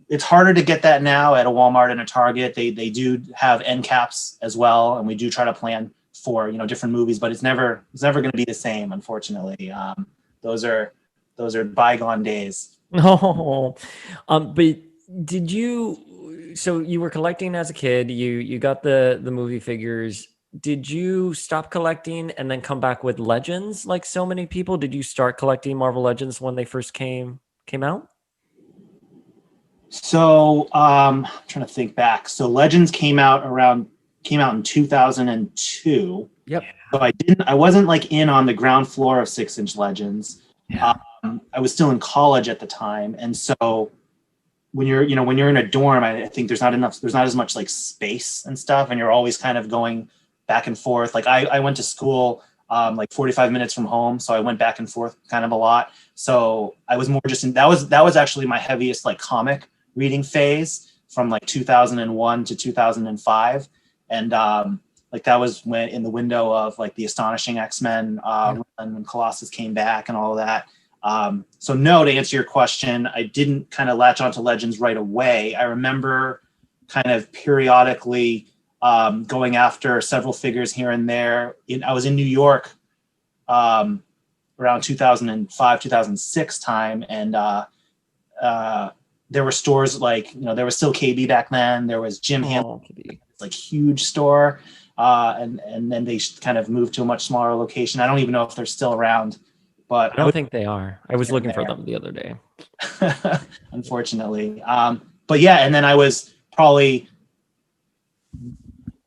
it's harder to get that now at a Walmart and a Target. They do have end caps as well, and we do try to plan for different movies, but it's never going to be the same, unfortunately. Those are bygone days. No, but did you? So you were collecting as a kid. You got the movie figures. Did you stop collecting and then come back with Legends like so many people? Did you start collecting Marvel Legends when they first came out? So I'm trying to think back. So Legends came out in 2002. Yep. So I wasn't like in on the ground floor of 6-inch Legends. Yeah. I was still in college at the time, and so when you're in a dorm, I think there's not as much like space and stuff, and you're always kind of going back and forth. Like I went to school like 45 minutes from home, so I went back and forth kind of a lot. So I was more just that was actually my heaviest like comic reading phase from like 2001 to 2005, and like that was when in the window of like the Astonishing X-Men when Colossus came back and all of that. So no, to answer your question, I didn't kind of latch onto Legends right away. I remember kind of periodically going after several figures here and there. I was in New York around 2005, 2006 time, and there were stores like, there was still KB back then. There was Jim Ham, like huge store. And then they kind of moved to a much smaller location. I don't even know if they're still around, but I don't think they are. I was looking for them the other day. Unfortunately. But yeah, and then I was probably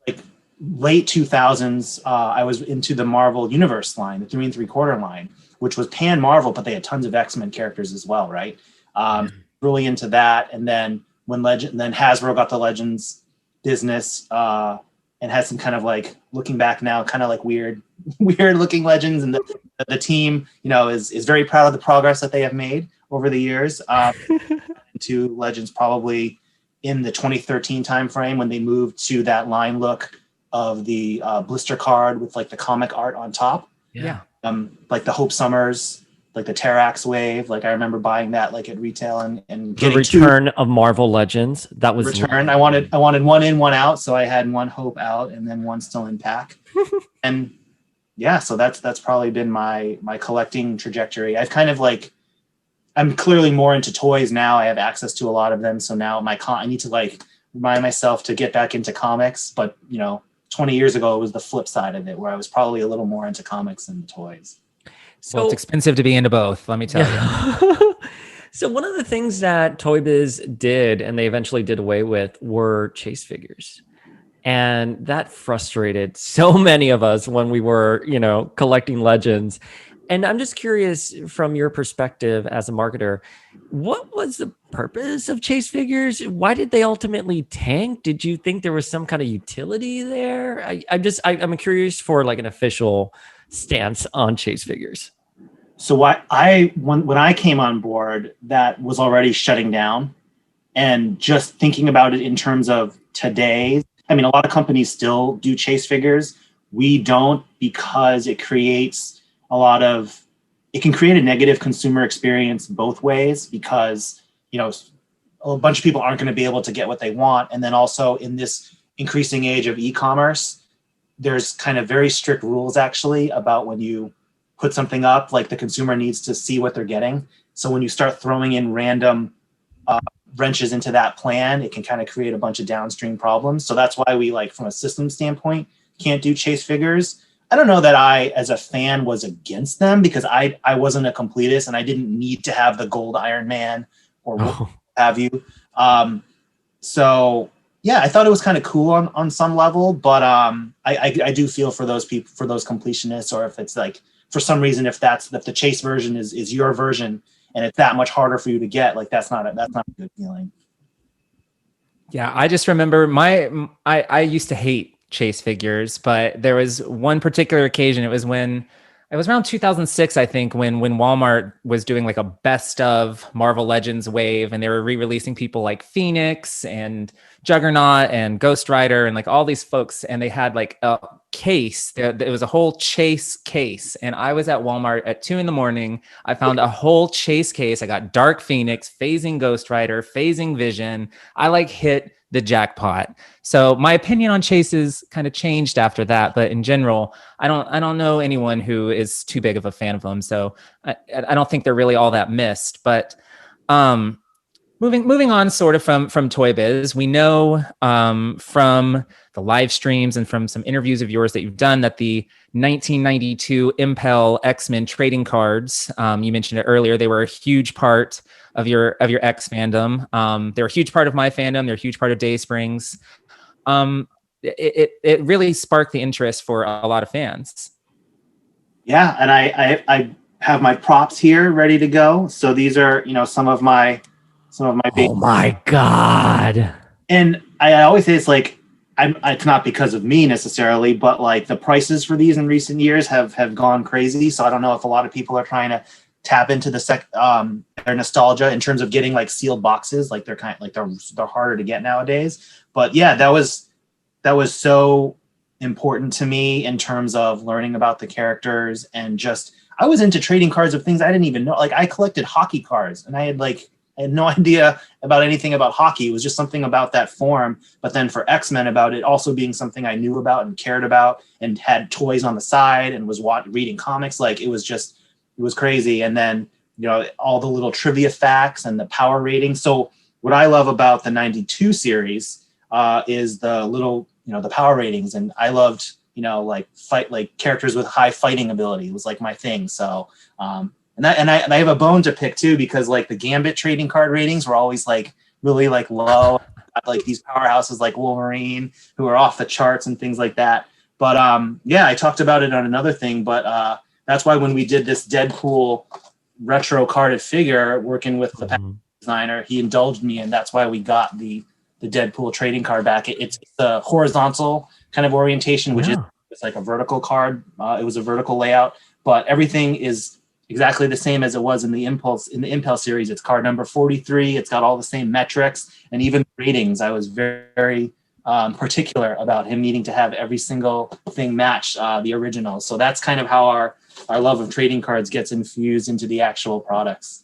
like late 2000s. I was into the Marvel Universe line, the 3 3/4 line, which was pan Marvel, but they had tons of X-Men characters as well, right? Really into that. And then then Hasbro got the Legends business and has some kind of like, looking back now, kind of like weird looking legends. And the team, is very proud of the progress that they have made over the years. To legends probably in the 2013 timeframe when they moved to that line look of the blister card with like the comic art on top. Yeah. Like the Hope Summers, like the Terrax wave. Like I remember buying that like at retail and The getting return of Marvel Legends. That was return. I wanted one in, one out. So I had one Hope out and then one still in pack. And yeah, so that's probably been my collecting trajectory. I've kind of like, I'm clearly more into toys now. I have access to a lot of them. So now I need to like remind myself to get back into comics. But 20 years ago, it was the flip side of it, where I was probably a little more into comics than the toys. So it's expensive to be into both, let me tell you. So one of the things that Toy Biz did, and they eventually did away with, were chase figures. And that frustrated so many of us when we were, collecting legends. And I'm just curious, from your perspective as a marketer, what was the purpose of chase figures? Why did they ultimately tank? Did you think there was some kind of utility there? I'm curious for like an official stance on chase figures. So when I came on board, that was already shutting down. And just thinking about it in terms of today, I mean, a lot of companies still do chase figures. We don't, because it creates it can create a negative consumer experience both ways, because, a bunch of people aren't going to be able to get what they want. And then also in this increasing age of e-commerce, there's kind of very strict rules actually about when you put something up, like the consumer needs to see what they're getting. So when you start throwing in random wrenches into that plan, it can kind of create a bunch of downstream problems. So that's why we, like, from a system standpoint, can't do chase figures. I don't know that I, as a fan, was against them, because I wasn't a completist and I didn't need to have the gold Iron Man or what have you. So yeah, I thought it was kind of cool on some level, but I do feel for those people, for those completionists, or if it's like, for some reason, if the chase version is your version and it's that much harder for you to get, like that's not a good feeling. Yeah, I just remember I used to hate chase figures, but there was one particular occasion. It was around 2006, I think, when Walmart was doing like a best of Marvel Legends wave, and they were re-releasing people like Phoenix and Juggernaut and Ghost Rider and like all these folks, and they had like a case. It was a whole chase case, and I was at Walmart at 2 a.m. I found a whole chase case. I got Dark Phoenix, Phasing Ghost Rider, Phasing Vision. I like hit the jackpot. So my opinion on chases kind of changed after that, but in general, I don't know anyone who is too big of a fan of them. So I don't think they're really all that missed. But moving on, sort of from Toy Biz, we know from the live streams and from some interviews of yours that you've done that the 1992 Impel X-Men trading cards, you mentioned it earlier, they were a huge part of your X fandom. They're a huge part of my fandom. They're a huge part of Dayspring's. It really sparked the interest for a lot of fans. Yeah, and I have my props here ready to go. So these are, some of my big. Oh my God! And I always say it's like, it's not because of me necessarily, but like the prices for these in recent years have gone crazy. So I don't know if a lot of people are trying to tap into their nostalgia in terms of getting like sealed boxes. Like they're they're harder to get nowadays. But yeah, that was so important to me in terms of learning about the characters, and just, I was into trading cards of things I didn't even know. Like I collected hockey cards, and I had no idea about anything about hockey. It was just something about that form. But then for X-Men, about it also being something I knew about and cared about, and had toys on the side and was reading comics. Like it was crazy. And then, all the little trivia facts and the power ratings. So what I love about the 92 series is the little, the power ratings. And I loved, like characters with high fighting ability. It was like my thing. So, and I have a bone to pick too, because like the Gambit trading card ratings were always like really like low, like these powerhouses like Wolverine who are off the charts and things like that. But yeah, I talked about it on another thing, but that's why when we did this Deadpool retro carded figure, working with the designer, he indulged me, and that's why we got the the Deadpool trading card back. It's a horizontal kind of orientation, which is it's like a vertical card. It was a vertical layout, but everything is exactly the same as it was in the Impulse series. It's card number 43. It's got all the same metrics and even ratings. I was very particular about him needing to have every single thing match the original. So that's kind of how our love of trading cards gets infused into the actual products.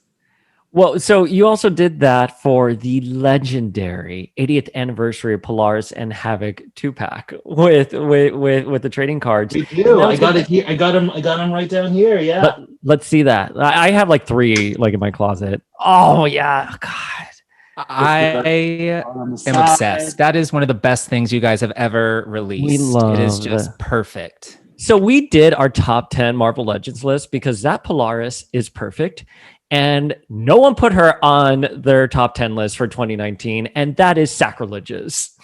Well, so you also did that for the legendary 80th anniversary of Polaris and Havoc 2-pack with the trading cards. We do. I got it here. I got them right down here. Yeah. Let's see that. I have like 3 like in my closet. Oh yeah, God. I am obsessed. That is one of the best things you guys have ever released. It is just perfect. So we did our top 10 Marvel Legends list because that Polaris is perfect. And no one put her on their top 10 list for 2019. And that is sacrilegious.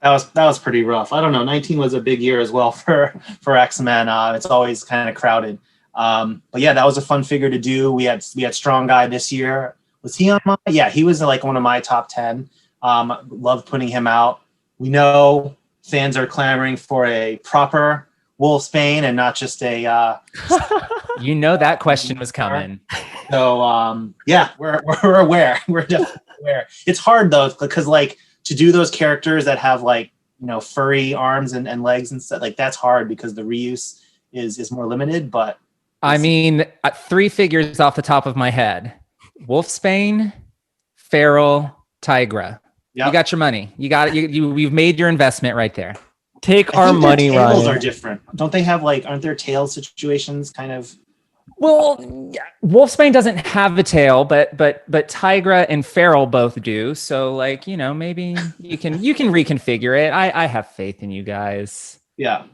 That was pretty rough. I don't know. 19 was a big year as well for X-Men. It's always kind of crowded. But yeah, that was a fun figure to do. We had Strong Guy this year. Was he on my? Yeah, he was like one of my top 10. Loved putting him out. We know fans are clamoring for a proper Wolfsbane and not just a you know that question was coming. So yeah, we're aware. We're definitely aware. It's hard though, because like to do those characters that have like, you know, furry arms and legs and stuff, like that's hard because the reuse is more limited. But I mean, 3 figures off the top of my head: Wolfsbane, Feral, Tigra. Yep. You got your money. You got it. You've made your investment right there. Take our money, Ryan. Tails Ryan. are different. Don't they have like, aren't there tail situations kind of? Well, Wolfsbane doesn't have a tail, but Tigra and Feral both do. So like, you know, maybe you can reconfigure it. I have faith in you guys. Yeah.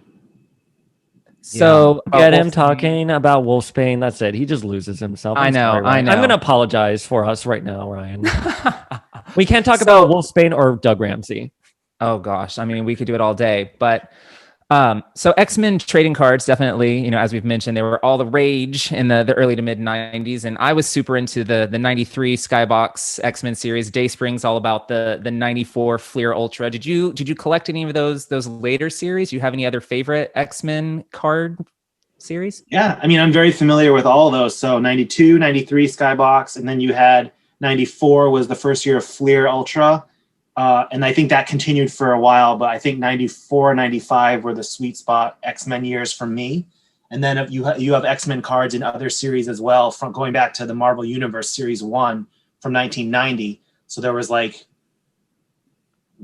So get him talking about Wolfsbane. That's it. He just loses himself. I know. I'm going to apologize for us right now, Ryan. We can't talk about Wolfsbane or Doug Ramsey. Oh gosh, I mean, we could do it all day. But so X-Men trading cards, definitely, you know, as we've mentioned, they were all the rage in the early to mid 90s, and I was super into the 93 Skybox X-Men series. Dayspring's all about the 94 Fleer Ultra. Did you collect any of those later series? Do you have any other favorite X-Men card series? Yeah, I mean, I'm very familiar with all of those. So 92, 93 Skybox, and then you had 94 was the first year of Fleer Ultra. And I think that continued for a while, but I think 94, 95 were the sweet spot X-Men years for me. And then you have X-Men cards in other series as well, from going back to the Marvel Universe Series 1 from 1990. So there was like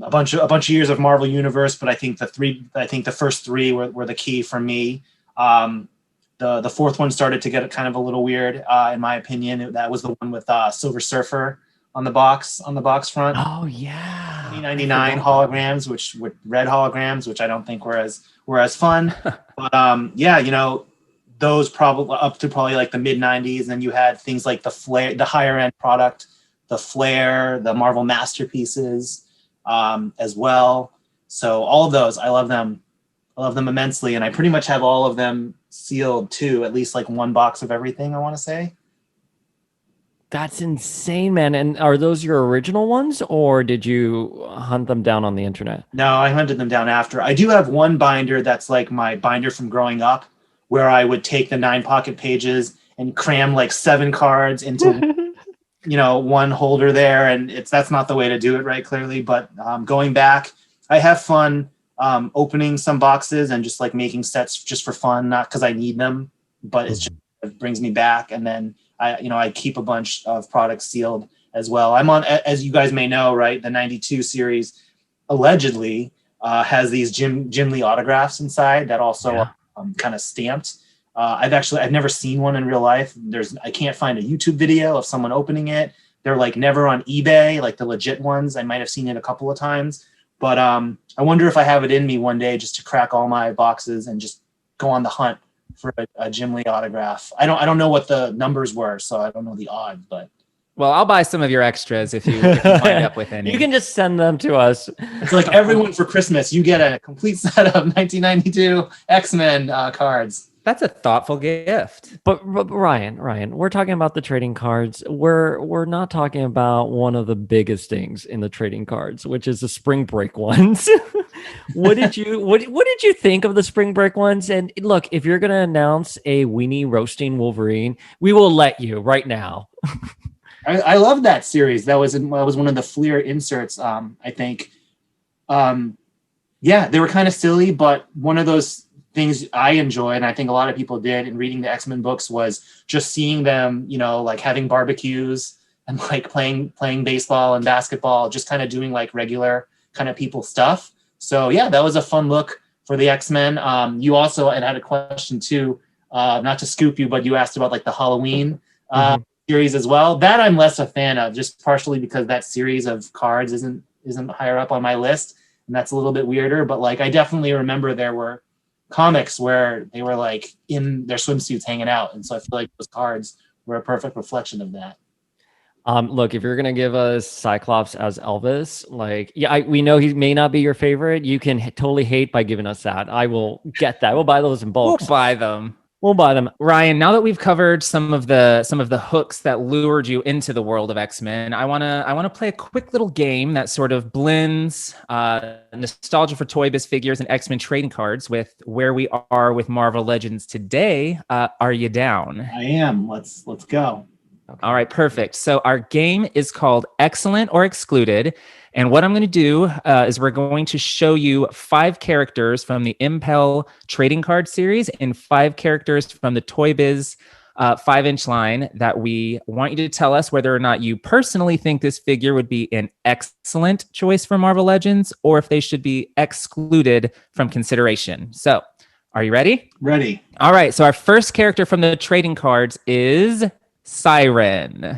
a bunch of years of Marvel Universe, but I think the first 3 were the key for me. The fourth one started to get kind of a little weird, in my opinion. That was the one with Silver Surfer on the box front. Oh yeah. 2099 holograms, which with red holograms, which I don't think were as fun. But yeah, you know, those probably up to probably like the mid 90s. And then you had things like the Flare, the higher end product, the Flare, the Marvel Masterpieces, as well. So all of those, I love them. I love them immensely. And I pretty much have all of them sealed too, at least like one box of everything, I want to say. That's insane, man. And are those your original ones, or did you hunt them down on the internet? No, I hunted them down after. I do have one binder that's like my binder from growing up, where I would take the 9 pocket pages and cram like 7 cards into you know, one holder there. And that's not the way to do it, right? Clearly. But going back, I have fun opening some boxes and just like making sets just for fun, not because I need them, but it brings me back. And then I keep a bunch of products sealed as well. I'm on, as you guys may know, right, the 92 series allegedly has these Jim Lee autographs inside that also are kind of stamped. I've never seen one in real life. I can't find a YouTube video of someone opening it. They're like never on eBay, like the legit ones. I might have seen it a couple of times, but I wonder if I have it in me one day just to crack all my boxes and just go on the hunt for a Jim Lee autograph. I don't know what the numbers were, so I don't know the odds, but. Well, I'll buy some of your extras if you wind up with any. You can just send them to us. It's like everyone for Christmas, you get a complete set of 1992 X-Men cards. That's a thoughtful gift. But Ryan, we're talking about the trading cards. We're not talking about one of the biggest things in the trading cards, which is the spring break ones. What did you think of the spring break ones? And look, if you're gonna announce a weenie roasting Wolverine, we will let you right now. I love that series. That was one of the Fleer inserts. I think. Yeah, they were kind of silly, but one of those things I enjoy, and I think a lot of people did in reading the X-Men books, was just seeing them, like having barbecues and like playing baseball and basketball, just kind of doing like regular kind of people stuff. So yeah, that was a fun look for the X-Men. You also had a question too, not to scoop you, but you asked about like the Halloween series as well. That I'm less a fan of, just partially because that series of cards isn't higher up on my list, and that's a little bit weirder. But like I definitely remember there were comics where they were like in their swimsuits hanging out, and so I feel like those cards were a perfect reflection of that. Look, if you're gonna give us Cyclops as Elvis, like, yeah, we know he may not be your favorite. You can totally hate by giving us that. I will get that. We'll buy those in bulk. We'll buy them. We'll buy them. Ryan, now that we've covered some of the hooks that lured you into the world of X-Men, I wanna play a quick little game that sort of blends nostalgia for Toy Biz figures and X-Men trading cards with where we are with Marvel Legends today. Are you down? I am. Let's go. Okay. All right, perfect. So our game is called Excellent or Excluded. And what I'm going to do is we're going to show you 5 characters from the Impel trading card series and 5 characters from the Toy Biz 5-inch line that we want you to tell us whether or not you personally think this figure would be an excellent choice for Marvel Legends or if they should be excluded from consideration. So are you ready? Ready. All right. So our first character from the trading cards is Siren.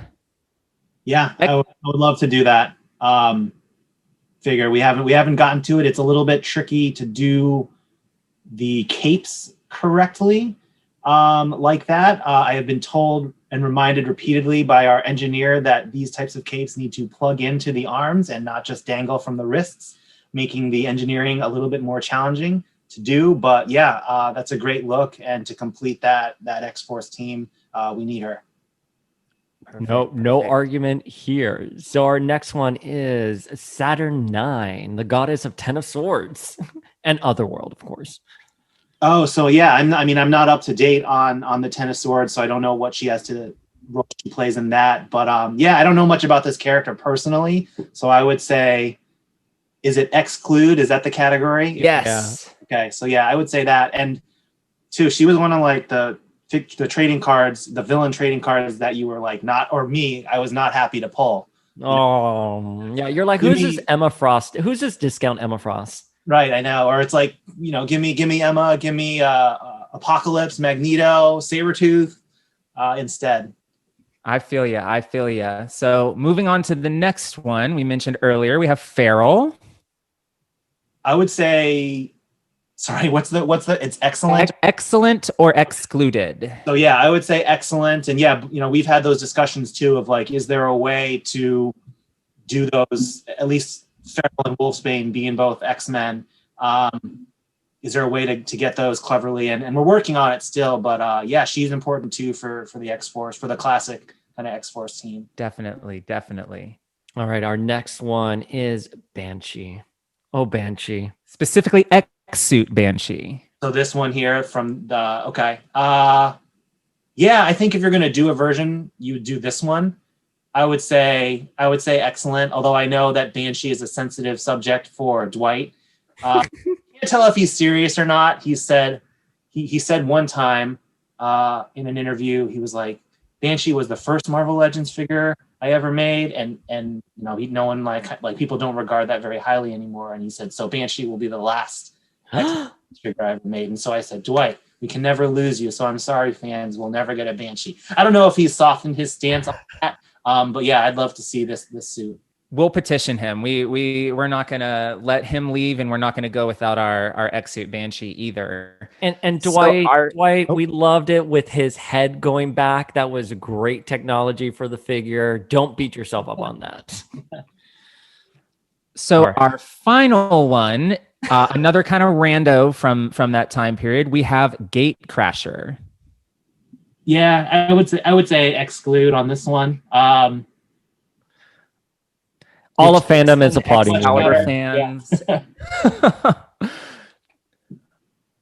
Yeah, I would love to do that. Figure we haven't gotten to it. It's a little bit tricky to do the capes correctly like that. I have been told and reminded repeatedly by our engineer that these types of capes need to plug into the arms and not just dangle from the wrists, making the engineering a little bit more challenging to do. But yeah, that's a great look, and to complete that X-Force team, we need her. Perfect. No argument here. So our next one is Saturn 9, the goddess of Ten of Swords and Otherworld, of course. Oh, so yeah, I'm not up to date on the Ten of Swords, so I don't know what she role she plays in that. But yeah, I don't know much about this character personally, so I would say, is it exclude? Is that the category? Yes. Yeah. Okay, so yeah, I would say that. And two, she was one of like the trading cards, the villain trading cards that you were like I was not happy to pull. Oh, yeah, you're like, who's this Emma Frost? Who's this discount Emma Frost? Right, I know. Or it's like, give me Emma, give me Apocalypse, Magneto, Sabretooth instead. I feel ya. So moving on to the next one we mentioned earlier, we have Feral. I would say, sorry, it's excellent? Excellent or excluded? So yeah, I would say excellent. And yeah, we've had those discussions too of like, is there a way to do those, at least Feral and Wolfsbane being both X-Men? Is there a way to get those cleverly? And we're working on it still, but yeah, she's important too for the X-Force, for the classic kind of X-Force team. Definitely. All right, our next one is Banshee. Oh, Banshee. Specifically X-Suit Banshee. So this one here from the, okay. Yeah, I think if you're going to do a version, you would do this one. I would say excellent, although I know that Banshee is a sensitive subject for Dwight. Can't tell if he's serious or not. He said one time in an interview, he was like, Banshee was the first Marvel Legends figure I ever made, and no one like people don't regard that very highly anymore. And he said, so Banshee will be the last figure I ever made. And so I said, Dwight, we can never lose you. So I'm sorry, fans, we'll never get a Banshee. I don't know if he's softened his stance on that, but yeah, I'd love to see this suit. We'll petition him. We're not gonna let him leave, and we're not gonna go without our X-Suit Banshee either. And Dwight, we loved it with his head going back. That was great technology for the figure. Don't beat yourself up on that. So our final one Another kind of rando from that time period, we have Gate Crasher. Yeah, I would say exclude on this one. All of fandom is applauding you. Our here. fans.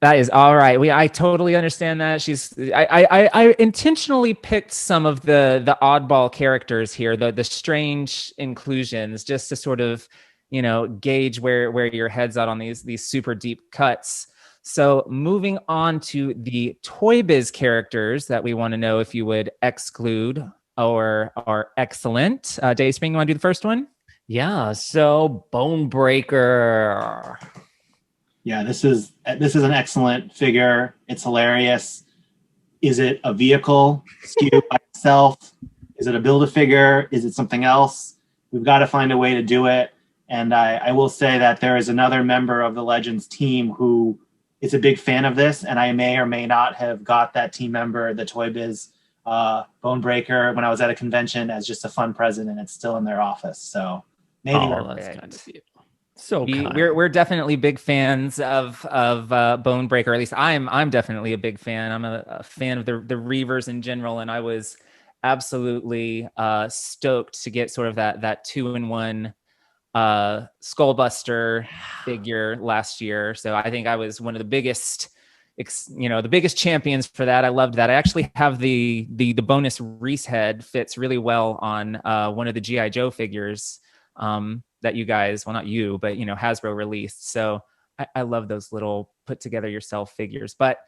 That is all right. I totally understand that. I intentionally picked some of the oddball characters here, the strange inclusions, just to sort of, gauge where your head's at on these super deep cuts. So moving on to the Toy Biz characters that we want to know if you would exclude or are excellent. Dave Spring, you want to do the first one? Yeah. So Bone Breaker. Yeah, this is an excellent figure. It's hilarious. Is it a vehicle SKU by itself? Is it a Build-A-Figure? Is it something else? We've got to find a way to do it. And I will say that there is another member of the Legends team who is a big fan of this, and I may or may not have got that team member, the Toy Biz Bone Breaker, when I was at a convention as just a fun present, and it's still in their office. So maybe that's kind of you. So we're definitely big fans of Bone Breaker. At least I'm definitely a big fan. I'm a fan of the Reavers in general, and I was absolutely stoked to get sort of that 2-in-1 Skullbuster figure last year. So I think I was one of the biggest champions for that. I loved that. I actually have the bonus Reese head, fits really well on one of the G.I. Joe figures that you guys, well, not you, but Hasbro released. So I love those little put together yourself figures. But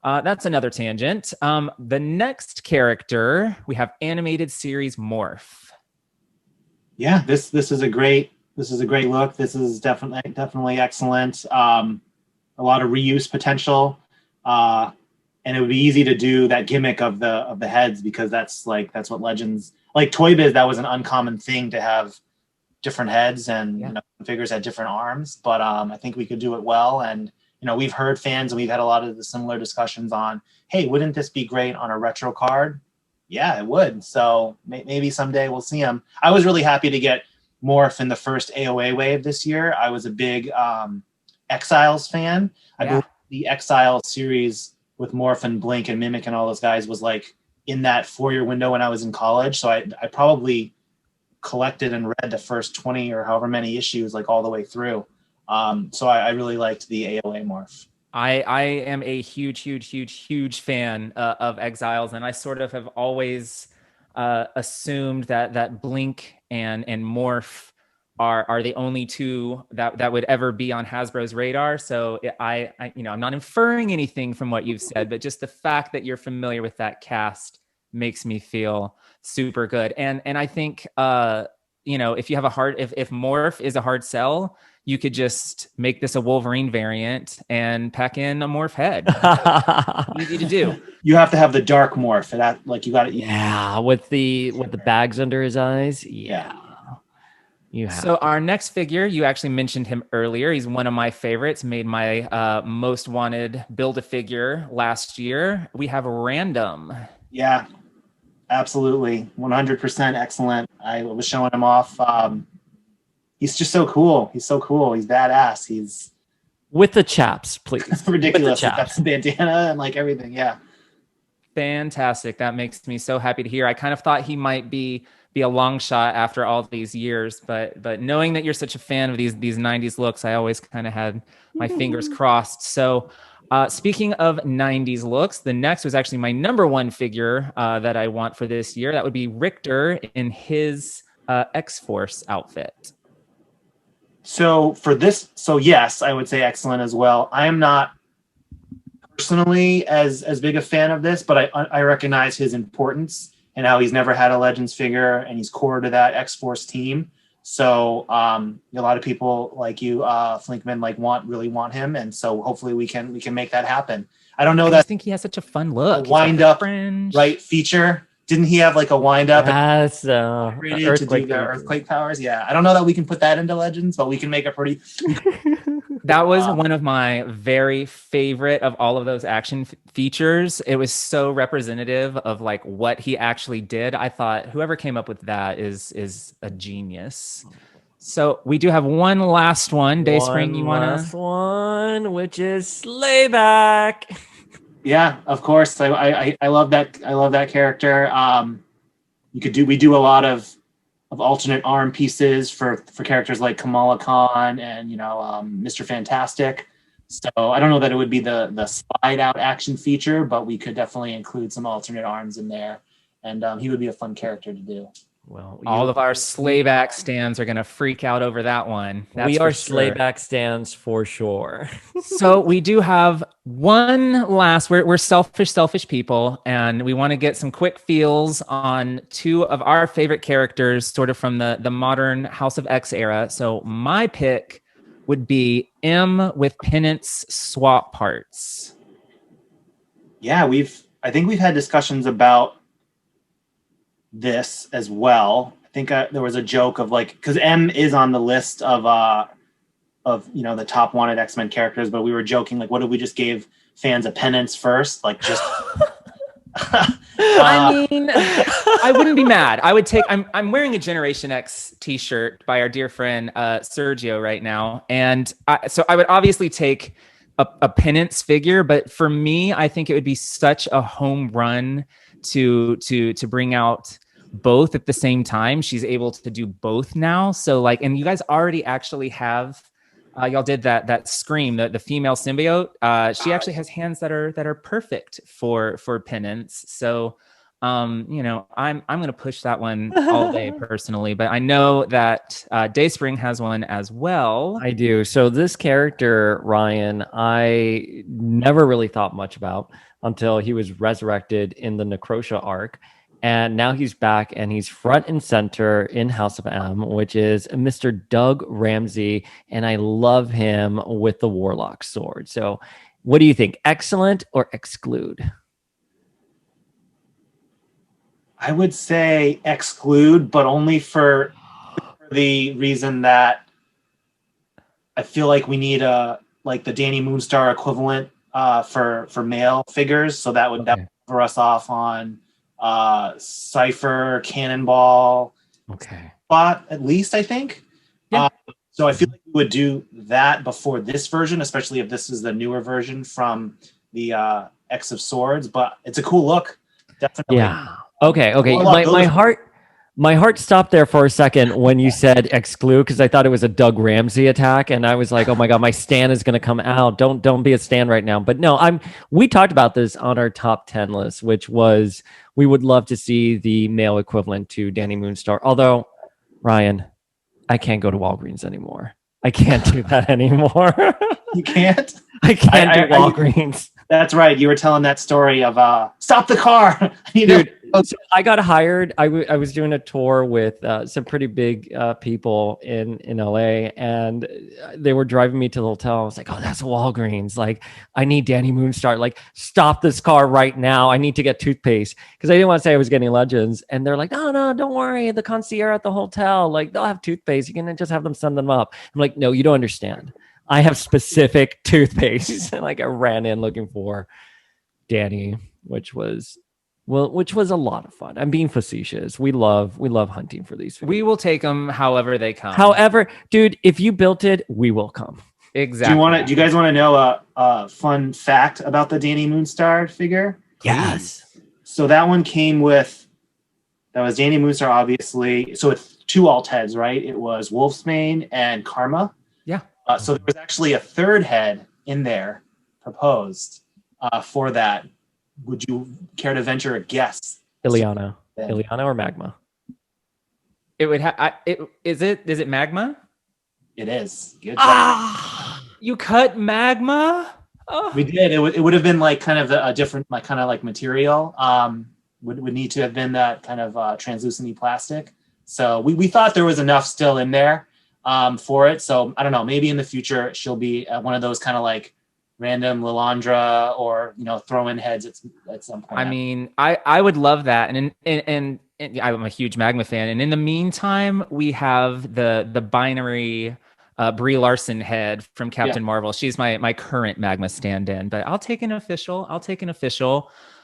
that's another tangent. The next character, we have animated series Morph. Yeah, this is a great look. This is definitely excellent. A lot of reuse potential, and it would be easy to do that gimmick of the heads, because that's what Legends, like Toy Biz, that was an uncommon thing to have different heads and figures had different arms. But I think we could do it well. And we've heard fans, and we've had a lot of the similar discussions on, hey, wouldn't this be great on a retro card? Yeah, it would. So maybe someday we'll see him. I was really happy to get Morph in the first AOA wave this year. I was a big Exiles fan. I believe the Exiles series with Morph and Blink and Mimic and all those guys was like in that 4-year window when I was in college. So I probably collected and read the first 20 or however many issues, like all the way through. So I really liked the AOA Morph. I am a huge fan of Exiles, and I sort of have always assumed that Blink and Morph are the only two that would ever be on Hasbro's radar. So I'm not inferring anything from what you've said, but just the fact that you're familiar with that cast makes me feel super good. And I think if you have if Morph is a hard sell, you could just make this a Wolverine variant and pack in a Morph head. Easy to do. You have to have the dark Morph. That you got it. Yeah, with the bags under his eyes. Yeah. So our next figure, you actually mentioned him earlier. He's one of my favorites. Made my most wanted Build-A-Figure last year. We have Random. Yeah, absolutely, 100% excellent. I was showing him off. He's just so cool. He's so cool. He's badass. He's with the chaps, please. Ridiculous. That's the bandana and like everything. Yeah. Fantastic. That makes me so happy to hear. I kind of thought he might be a long shot after all these years, but knowing that you're such a fan of these 90s looks, I always kind of had my fingers crossed. So speaking of 90s looks, the next was actually my number one figure that I want for this year. That would be Richter in his X-Force outfit. So for this, yes, I would say excellent as well. I am not personally as big a fan of this, but I recognize his importance and how he's never had a Legends figure and he's core to that X-Force team. So a lot of people like you, Flinkman, really want him, and so hopefully we can make that happen. I don't know I that. I think he has such a fun look. Wind up right feature. Didn't he have like a wind up? That's earthquake powers. Yeah, I don't know that we can put that into Legends, but we can make a pretty. That was one of my very favorite of all of those action features. It was so representative of like what he actually did. I thought whoever came up with that is a genius. So we do have one last one. Dayspring, you want last to? one, which is Slayback. Yeah, of course. I love that. I love that character. We do a lot of alternate arm pieces for characters like Kamala Khan and Mr. Fantastic. So I don't know that it would be the slide out action feature, but we could definitely include some alternate arms in there, and he would be a fun character to do. Well, All of our Slayback stands are going to freak out over that one. we are sure. Slayback stands for sure. So we do have one last. We're selfish people, and we want to get some quick feels on two of our favorite characters, sort of from the modern House of X era. So my pick would be M with Penance swap parts. Yeah, I think we've had discussions about this as well. I think there was a joke of like, because M is on the list of the top wanted X-Men characters, but we were joking like, what if we just gave fans a penance first, like just. I mean, I wouldn't be mad. I would take. I'm wearing a Generation X T-shirt by our dear friend Sergio right now, and so I would obviously take a penance figure. But for me, I think it would be such a home run to bring out both at the same time. She's able to do both now. So like, and you guys already actually have. Y'all did that Scream, the female symbiote. She actually has hands that are perfect for penance. So, I'm gonna push that one all day personally. But I know that Dayspring has one as well. I do. So this character, Ryan, I never really thought much about until he was resurrected in the Necrotia arc. And now he's back and he's front and center in House of M, which is Mr. Doug Ramsey. And I love him with the Warlock sword. So what do you think? Excellent or exclude? I would say exclude, but only for the reason that I feel like we need like the Danny Moonstar equivalent for male figures. So that would cover us off on Cypher, Cannonball, spot at least, I think. Yeah. So I feel like we would do that before this version, especially if this is the newer version from the X of Swords. But it's a cool look, definitely. Yeah. Okay. My heart stopped there for a second when you said exclude, because I thought it was a Doug Ramsey attack, and I was like, "Oh my god, my Stan is going to come out! Don't be a Stan right now." But no, we talked about this on our top 10 list, which was we would love to see the male equivalent to Danny Moonstar. Although, Ryan, I can't go to Walgreens anymore. I can't do that anymore. You can't? I can't do Walgreens. That's right. You were telling that story of stop the car, dude. So I got hired. I was doing a tour with some pretty big people in LA, and they were driving me to the hotel. I was like, "Oh, that's Walgreens. Like, I need Danny Moonstar. Like, stop this car right now. I need to get toothpaste," because I didn't want to say I was getting Legends. And they're like, "No, don't worry. The concierge at the hotel, like, they'll have toothpaste. You can just have them send them up." I'm like, "No, you don't understand. I have specific toothpaste." And like, I ran in looking for Danny, which was a lot of fun. I'm being facetious. We love hunting for these. We will take them however they come. However, dude, if you built it, we will come. Exactly. Do you guys want to know a fun fact about the Danny Moonstar figure? Yes. So that one came with, that was Danny Moonstar, obviously. So it's two alt heads, right? It was Wolfsbane and Karma. Yeah. So there was actually a third head in there proposed for that. Would you care to venture a guess? Ileana or Magma? It would have. Is it Magma? It is. Good job. You cut Magma? Oh. We did. It would have been like kind of a different, like kind of like material. Would need to have been that kind of translucent plastic. So we thought there was enough still in there for it. So I don't know. Maybe in the future she'll be one of those kind of like random Lilandra or throw-in heads at some point. I mean, I would love that, and I'm a huge Magma fan. And in the meantime, we have the binary Brie Larson head from Captain Marvel. She's my current Magma stand-in, but I'll take an official.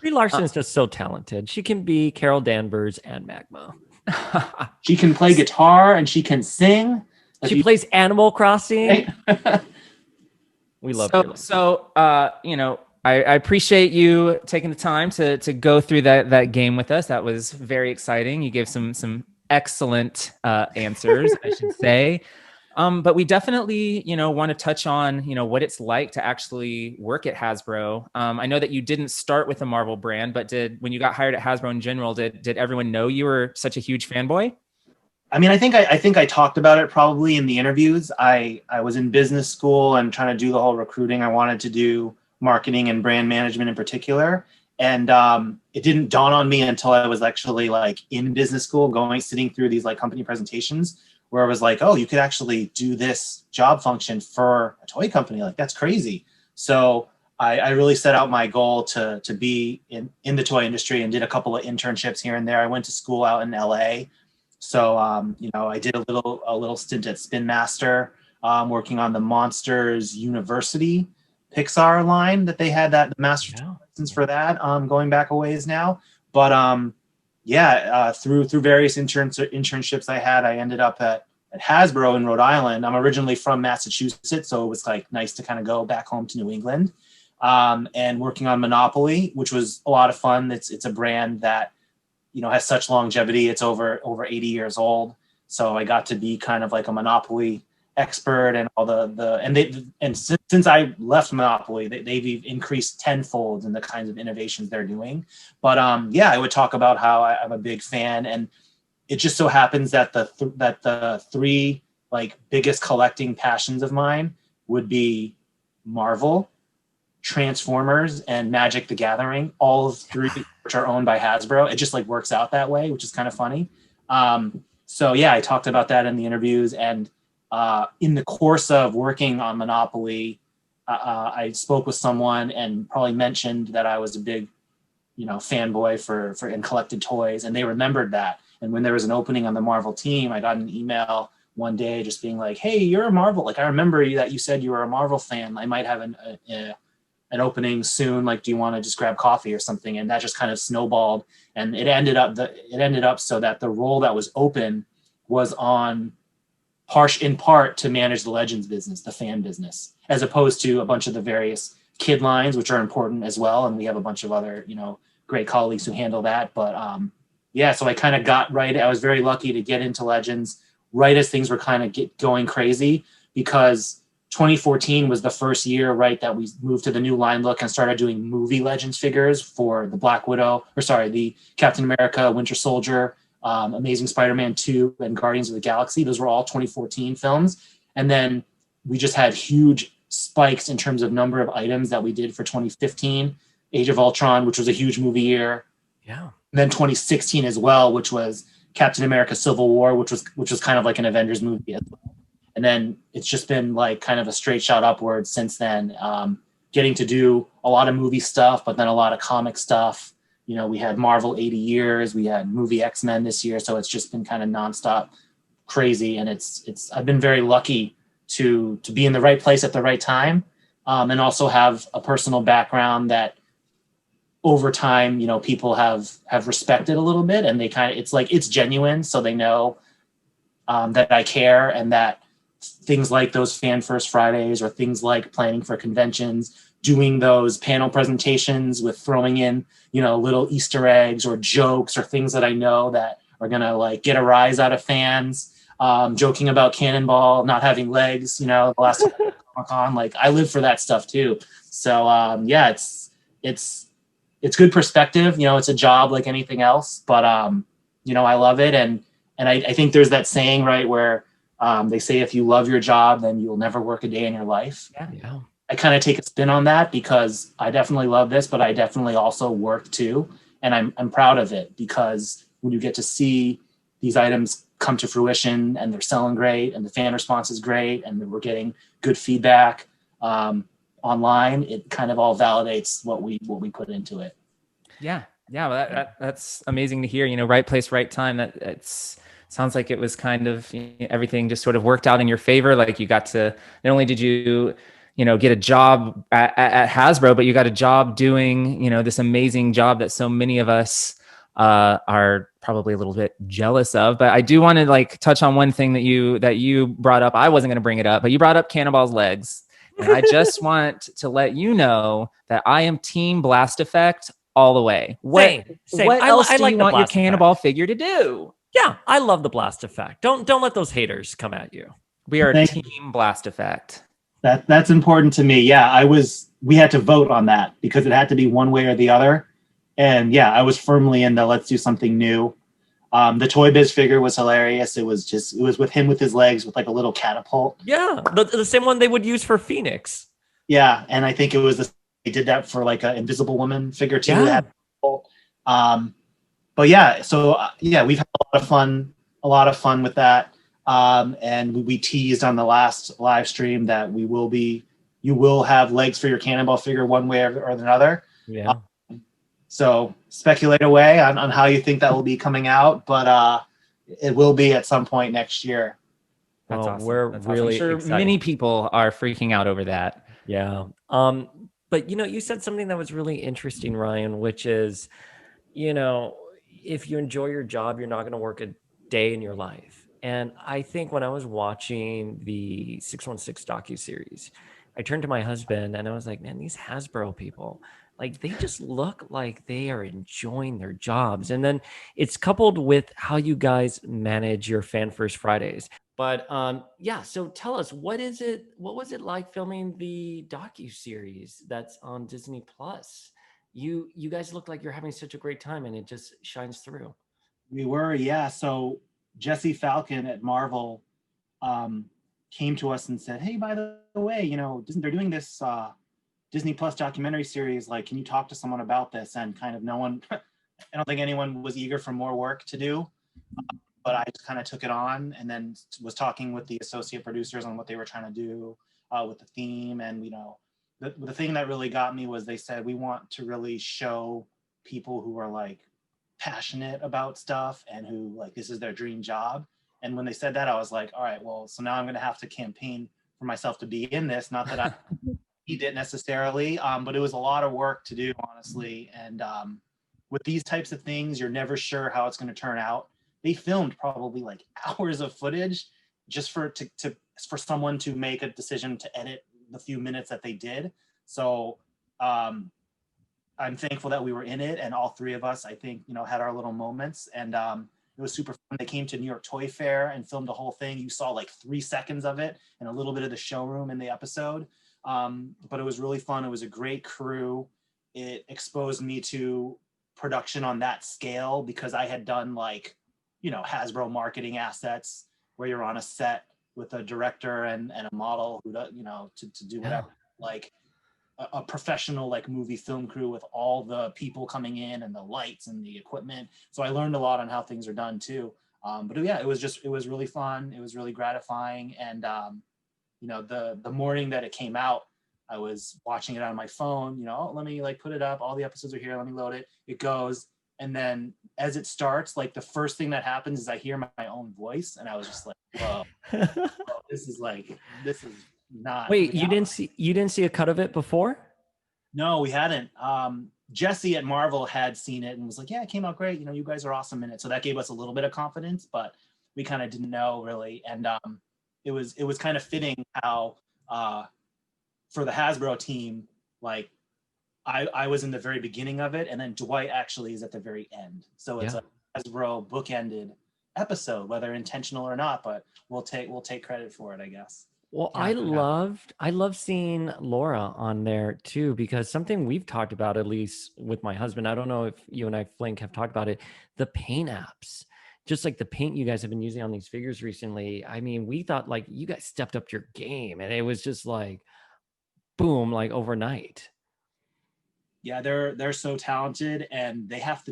Brie Larson's just so talented. She can be Carol Danvers and Magma. She can play guitar and she can sing. She plays Animal Crossing. We love her. So, I appreciate you taking the time to go through that game with us. That was very exciting. You gave some excellent answers, I should say. But we definitely, want to touch on, what it's like to actually work at Hasbro. I know that you didn't start with a Marvel brand, but when you got hired at Hasbro in general, did everyone know you were such a huge fanboy? I mean, I think I talked about it probably in the interviews. I was in business school and trying to do the whole recruiting. I wanted to do marketing and brand management in particular. And it didn't dawn on me until I was actually like in business school, sitting through these like company presentations where I was like, oh, you could actually do this job function for a toy company. Like, that's crazy. So I really set out my goal to be in the toy industry and did a couple of internships here and there. I went to school out in LA. So, I did a little stint at Spin Master, working on the Monsters University Pixar line that they had, that the master license for that, going back a ways now. But through various internships I had, I ended up at Hasbro in Rhode Island. I'm originally from Massachusetts, so it was like nice to kind of go back home to New England, and working on Monopoly, which was a lot of fun. It's a brand that has such longevity. It's over 80 years old. So I got to be kind of like a Monopoly expert and all since I left Monopoly, they've increased tenfold in the kinds of innovations they're doing. But I would talk about how I'm a big fan, and it just so happens that the three like biggest collecting passions of mine would be Marvel, Transformers, and Magic the Gathering, all of three which are owned by Hasbro. It just like works out that way, which is kind of funny. I talked about that in the interviews, and in the course of working on Monopoly, I spoke with someone and probably mentioned that I was a big, fanboy for and collected toys, and they remembered that. And when there was an opening on the Marvel team, I got an email one day just being like, "Hey, you're a Marvel. Like, I remember that you said you were a Marvel fan. I might have an opening soon. Like, do you want to just grab coffee or something?" And that just kind of snowballed, and it ended up so that the role that was open was in part to manage the Legends business, the fan business, as opposed to a bunch of the various kid lines, which are important as well. And we have a bunch of other, great colleagues who handle that. But so I kind of got right. I was very lucky to get into Legends right as things were kind of going crazy, because 2014 was the first year, right, that we moved to the new line look and started doing movie Legends figures for the Captain America, Winter Soldier, Amazing Spider-Man 2, and Guardians of the Galaxy. Those were all 2014 films. And then we just had huge spikes in terms of number of items that we did for 2015, Age of Ultron, which was a huge movie year. Yeah. And then 2016 as well, which was Captain America Civil War, which was kind of like an Avengers movie as well. And then it's just been like kind of a straight shot upwards since then, getting to do a lot of movie stuff, but then a lot of comic stuff. We had Marvel 80 years, we had movie X-Men this year. So it's just been kind of nonstop crazy. And I've been very lucky to be in the right place at the right time. And also have a personal background that over time, people have respected a little bit, and they it's genuine. So they know that I care, and that things like those Fan First Fridays, or things like planning for conventions, doing those panel presentations with throwing in, little Easter eggs or jokes or things that I know that are going to like get a rise out of fans, joking about Cannonball not having legs, the last time Comic-Con, like I live for that stuff too. So it's good perspective. It's a job like anything else, but I love it. And I think there's that saying, right, where they say if you love your job, then you'll never work a day in your life. Yeah. I kind of take a spin on that, because I definitely love this, but I definitely also work too. And I'm proud of it, because when you get to see these items come to fruition and they're selling great and the fan response is great and we're getting good feedback online, it kind of all validates what we put into it. Yeah. Well, that's amazing to hear. Right place, right time. That's sounds like it was kind of everything just sort of worked out in your favor. Like you got to, not only did you get a job at Hasbro, but you got a job doing, this amazing job that so many of us are probably a little bit jealous of. But I do want to like touch on one thing that you brought up. I wasn't going to bring it up, but you brought up Cannonball's legs. And I just want to let you know that I am Team Blast Effect all the way. Same. What else do you want your Cannonball figure to do? Yeah, I love the blast effect. Don't let those haters come at you. We are Team Blast Effect. That's important to me. Yeah, we had to vote on that because it had to be one way or the other. And yeah, I was firmly in the let's do something new. The Toy Biz figure was hilarious. It was with him with his legs with like a little catapult. Yeah, the same one they would use for Phoenix. Yeah, and I think it was they did that for like an Invisible Woman figure too. Yeah. But yeah, so yeah, we've had a lot of fun with that. And we teased on the last live stream that you will have legs for your Cannonball figure one way or another. Yeah. So speculate away on how you think that will be coming out, but it will be at some point next year. That's awesome. We're really I'm sure excited. Many people are freaking out over that. Yeah. But you said something that was really interesting, Ryan, which is, if you enjoy your job, you're not going to work a day in your life. And I think when I was watching the 616 docuseries, I turned to my husband and I was like, man, these Hasbro people, like they just look like they are enjoying their jobs. And then it's coupled with how you guys manage your Fan First Fridays. But yeah, so tell us, what was it like filming the docuseries that's on Disney Plus? You guys look like you're having such a great time and it just shines through. We were, yeah. So Jesse Falcon at Marvel came to us and said, hey, by the way, they're doing this Disney Plus documentary series. Like, can you talk to someone about this? And kind of no one, I don't think anyone was eager for more work to do. But I just kind of took it on and then was talking with the associate producers on what they were trying to do with the theme. And, the thing that really got me was they said, we want to really show people who are like passionate about stuff and who like, this is their dream job. And when they said that, I was like, all right, well, so now I'm going to have to campaign for myself to be in this. Not that I need it necessarily, but it was a lot of work to do, honestly. And with these types of things, you're never sure how it's going to turn out. They filmed probably like hours of footage just for someone to make a decision to edit the few minutes that they did. So I'm thankful that we were in it, and all three of us, I think, had our little moments, and it was super fun. They came to New York Toy Fair and filmed the whole thing. You saw like 3 seconds of it and a little bit of the showroom in the episode. But it was really fun. It was a great crew. It exposed me to production on that scale because I had done like, Hasbro marketing assets where you're on a set with a director and a model who does, to do whatever, like a professional like movie film crew with all the people coming in and the lights and the equipment. So I learned a lot on how things are done too. But yeah, it was really fun. It was really gratifying. And, the morning that it came out, I was watching it on my phone, let me like put it up. All the episodes are here. Let me load it. It goes. And then as it starts, like the first thing that happens is I hear my own voice, and I was just like, whoa, this is not. Wait, you didn't see a cut of it before? No, we hadn't. Jesse at Marvel had seen it and was like, yeah, it came out great. You guys are awesome in it. So that gave us a little bit of confidence, but we kind of didn't know really. And it was kind of fitting how for the Hasbro team, like I was in the very beginning of it, and then Dwight actually is at the very end. So it's a Hasbro bookended episode, whether intentional or not, but we'll take credit for it, I guess. Well, I love seeing Laura on there too, because something we've talked about, at least with my husband, I don't know if you and I, Flink, have talked about it, the paint apps, just like the paint you guys have been using on these figures recently. I mean, we thought like you guys stepped up your game, and it was just like, boom, like overnight. Yeah, they're so talented, and they had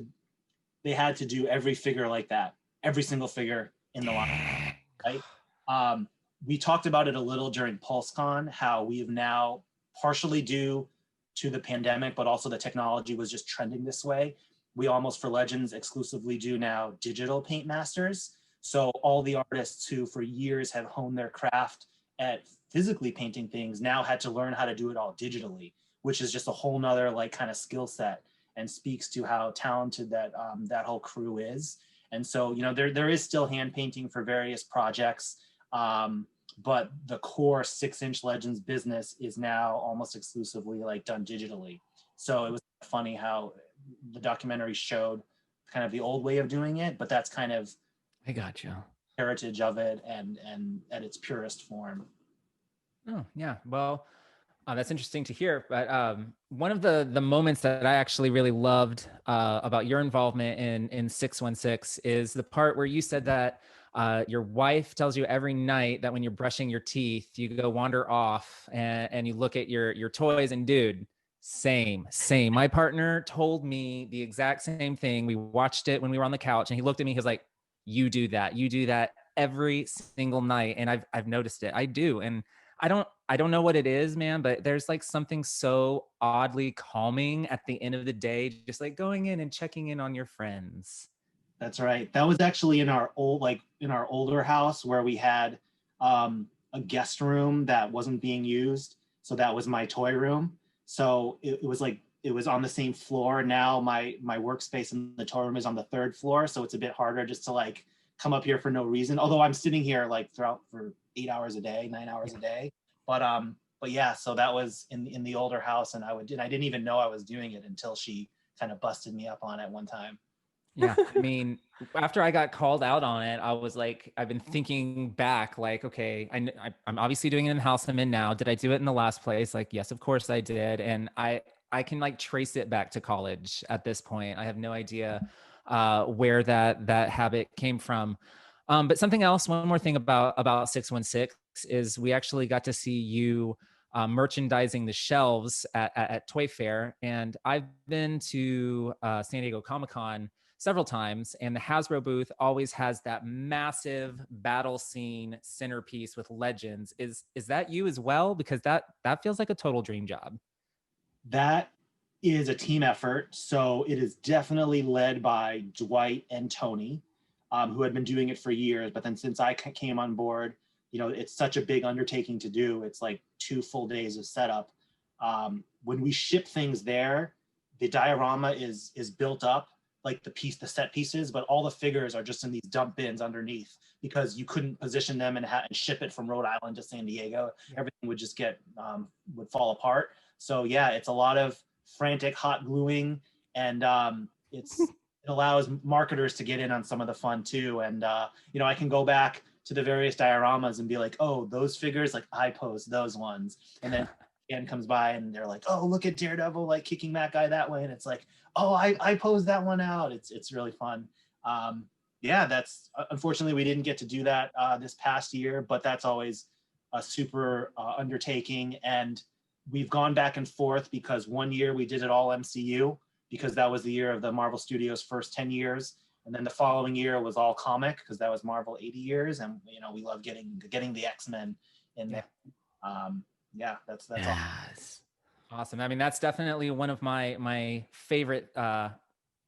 to do every figure like that, every single figure in the line, right? We talked about it a little during PulseCon, how we have now, partially due to the pandemic, but also the technology was just trending this way. We almost, for Legends, exclusively do now digital paint masters. So all the artists who for years have honed their craft at physically painting things now had to learn how to do it all digitally, which is just a whole nother like kind of skill set. and speaks to how talented that whole crew is. And so, you know, there is still hand painting for various projects, but the core 6-inch Legends business is now almost exclusively like done digitally. So it was funny how the documentary showed kind of the old way of doing it, but that's kind of I got you. heritage of it and at its purest form. Oh yeah, well, that's interesting to hear. But one of the moments that I actually really loved about your involvement in 616 is the part where you said that your wife tells you every night that when you're brushing your teeth, you go wander off and you look at your toys. And dude, same. My partner told me the exact same thing. We watched it when we were on the couch, and he looked at me. He was like, "You do that every single night," and I've noticed it. I do, and I don't know what it is, man, but there's like something so oddly calming at the end of the day, just like going in and checking in on your friends. That's right. That was actually in our older house where we had a guest room that wasn't being used. So that was my toy room. So it was like it was on the same floor. Now my workspace in the toy room is on the 3rd floor, so it's a bit harder just to like come up here for no reason. Although I'm sitting here like throughout for 8 hours a day, 9 hours a day. But yeah, so that was in the older house, and I didn't even know I was doing it until she kind of busted me up on it one time. Yeah. I mean, after I got called out on it, I was like, I've been thinking back, like, okay, I'm obviously doing it in the house I'm in now. Did I do it in the last place? Like, yes, of course I did. And I can like trace it back to college at this point. I have no idea where that habit came from. But something else, one more thing about 616 is we actually got to see you merchandising the shelves at Toy Fair. And I've been to San Diego Comic-Con several times, and the Hasbro booth always has that massive battle scene centerpiece with Legends. Is that you as well? Because that feels like a total dream job. That is a team effort. So it is definitely led by Dwight and Tony, who had been doing it for years. But then since I came on board, you know, it's such a big undertaking to do. It's like 2 full days of setup. When we ship things there, the diorama is built up like the set pieces, but all the figures are just in these dump bins underneath because you couldn't position them and ship it from Rhode Island to San Diego. Everything would just would fall apart. So yeah, it's a lot of frantic hot gluing, and it allows marketers to get in on some of the fun too. And you know, I can go back to the various dioramas and be like, oh, those figures, like I posed those ones, and then Ian comes by and they're like, oh, look at Daredevil like kicking that guy that way, and it's like, oh, I posed that one out. It's really fun. Yeah, that's unfortunately we didn't get to do that this past year, but that's always a super undertaking. And we've gone back and forth because one year we did it all MCU because that was the year of the Marvel Studios' first 10 years. And then the following year was all comic because that was Marvel 80 years. And, you know, we love getting the X-Men in there. Yeah, that's yes. Awesome. I mean, that's definitely one of my favorite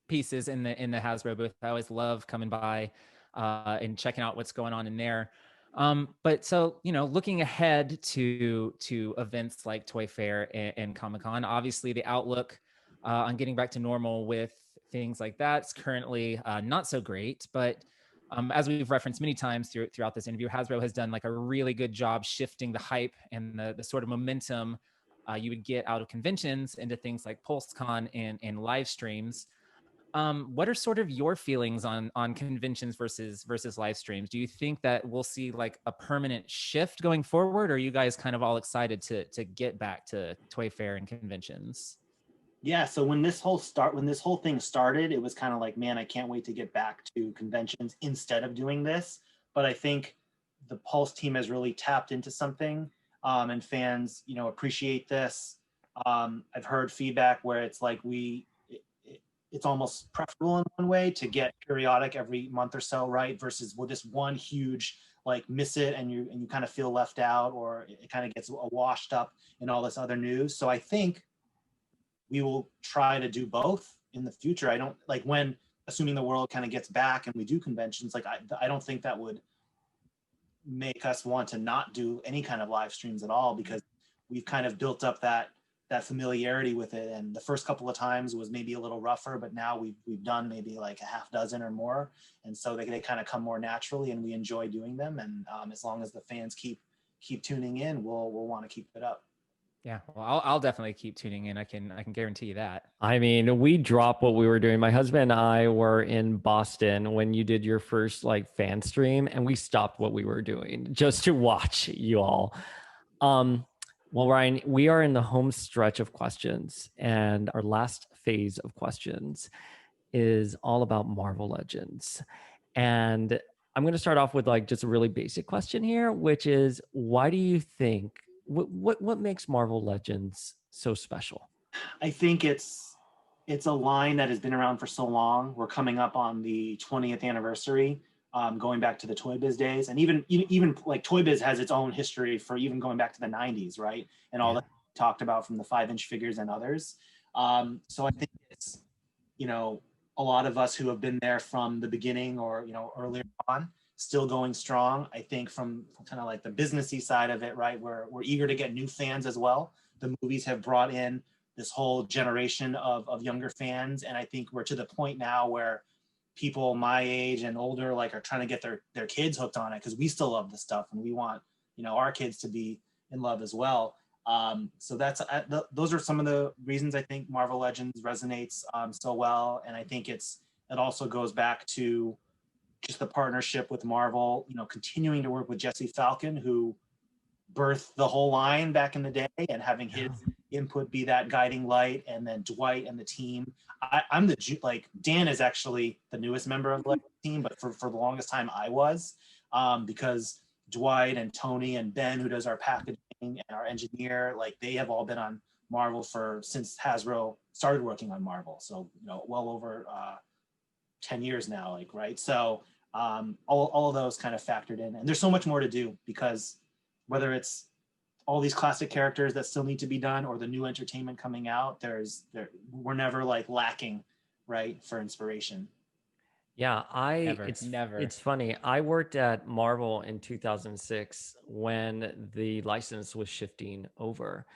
pieces in the Hasbro booth. I always love coming by and checking out what's going on in there. But so, you know, looking ahead to events like Toy Fair and Comic-Con, obviously the outlook on getting back to normal with things like that's currently not so great. But as we've referenced many times throughout this interview, Hasbro has done like a really good job shifting the hype and the sort of momentum you would get out of conventions into things like PulseCon and live streams. What are sort of your feelings on conventions versus live streams? Do you think that we'll see like a permanent shift going forward, or are you guys kind of all excited to get back to Toy Fair and conventions? Yeah, so when this whole thing started, it was kind of like, man, I can't wait to get back to conventions instead of doing this. But I think the Pulse team has really tapped into something, and fans, you know, appreciate this. I've heard feedback where it's like it's almost preferable in one way to get periodic every month or so, right? Versus with this one huge like miss it and you kind of feel left out, or it kind of gets washed up in all this other news. So I think we will try to do both in the future. I don't like when, assuming the world kind of gets back and we do conventions, like I don't think that would make us want to not do any kind of live streams at all, because we've kind of built up that that familiarity with it. And the first couple of times was maybe a little rougher, but now we've done maybe like a half dozen or more. And so they kind of come more naturally, and we enjoy doing them. And as long as the fans keep tuning in, we'll want to keep it up. Yeah, well, I'll definitely keep tuning in. I can guarantee you that. I mean, we dropped what we were doing. My husband and I were in Boston when you did your first like fan stream, and we stopped what we were doing just to watch you all. Well, Ryan, we are in the home stretch of questions, and our last phase of questions is all about Marvel Legends. And I'm going to start off with like just a really basic question here, which is, why do you think what makes Marvel Legends so special? I think it's a line that has been around for so long. We're coming up on the 20th anniversary, going back to the Toy Biz days, and even like Toy Biz has its own history for even going back to the 90s, right? And all that we talked about from the 5-inch figures and others. So I think it's, a lot of us who have been there from the beginning or earlier on, still going strong. I think from kind of like the businessy side of it, right? We're eager to get new fans as well. The movies have brought in this whole generation of younger fans. And I think we're to the point now where people my age and older like are trying to get their kids hooked on it, because we still love the stuff and we want, our kids to be in love as well. So those are some of the reasons I think Marvel Legends resonates so well. And I think it also goes back to just the partnership with Marvel, continuing to work with Jesse Falcon, who birthed the whole line back in the day, and having his input be that guiding light, and then Dwight and the team. I'm Dan is actually the newest member of the team, but for the longest time I was, because Dwight and Tony and Ben, who does our packaging, and our engineer, like they have all been on Marvel since Hasbro started working on Marvel. So, well over 10 years now, like, right? So all of those kind of factored in. And there's so much more to do, because whether it's all these classic characters that still need to be done or the new entertainment coming out, we're never like lacking, right, for inspiration. Yeah, Never. It's funny. I worked at Marvel in 2006 when the license was shifting over,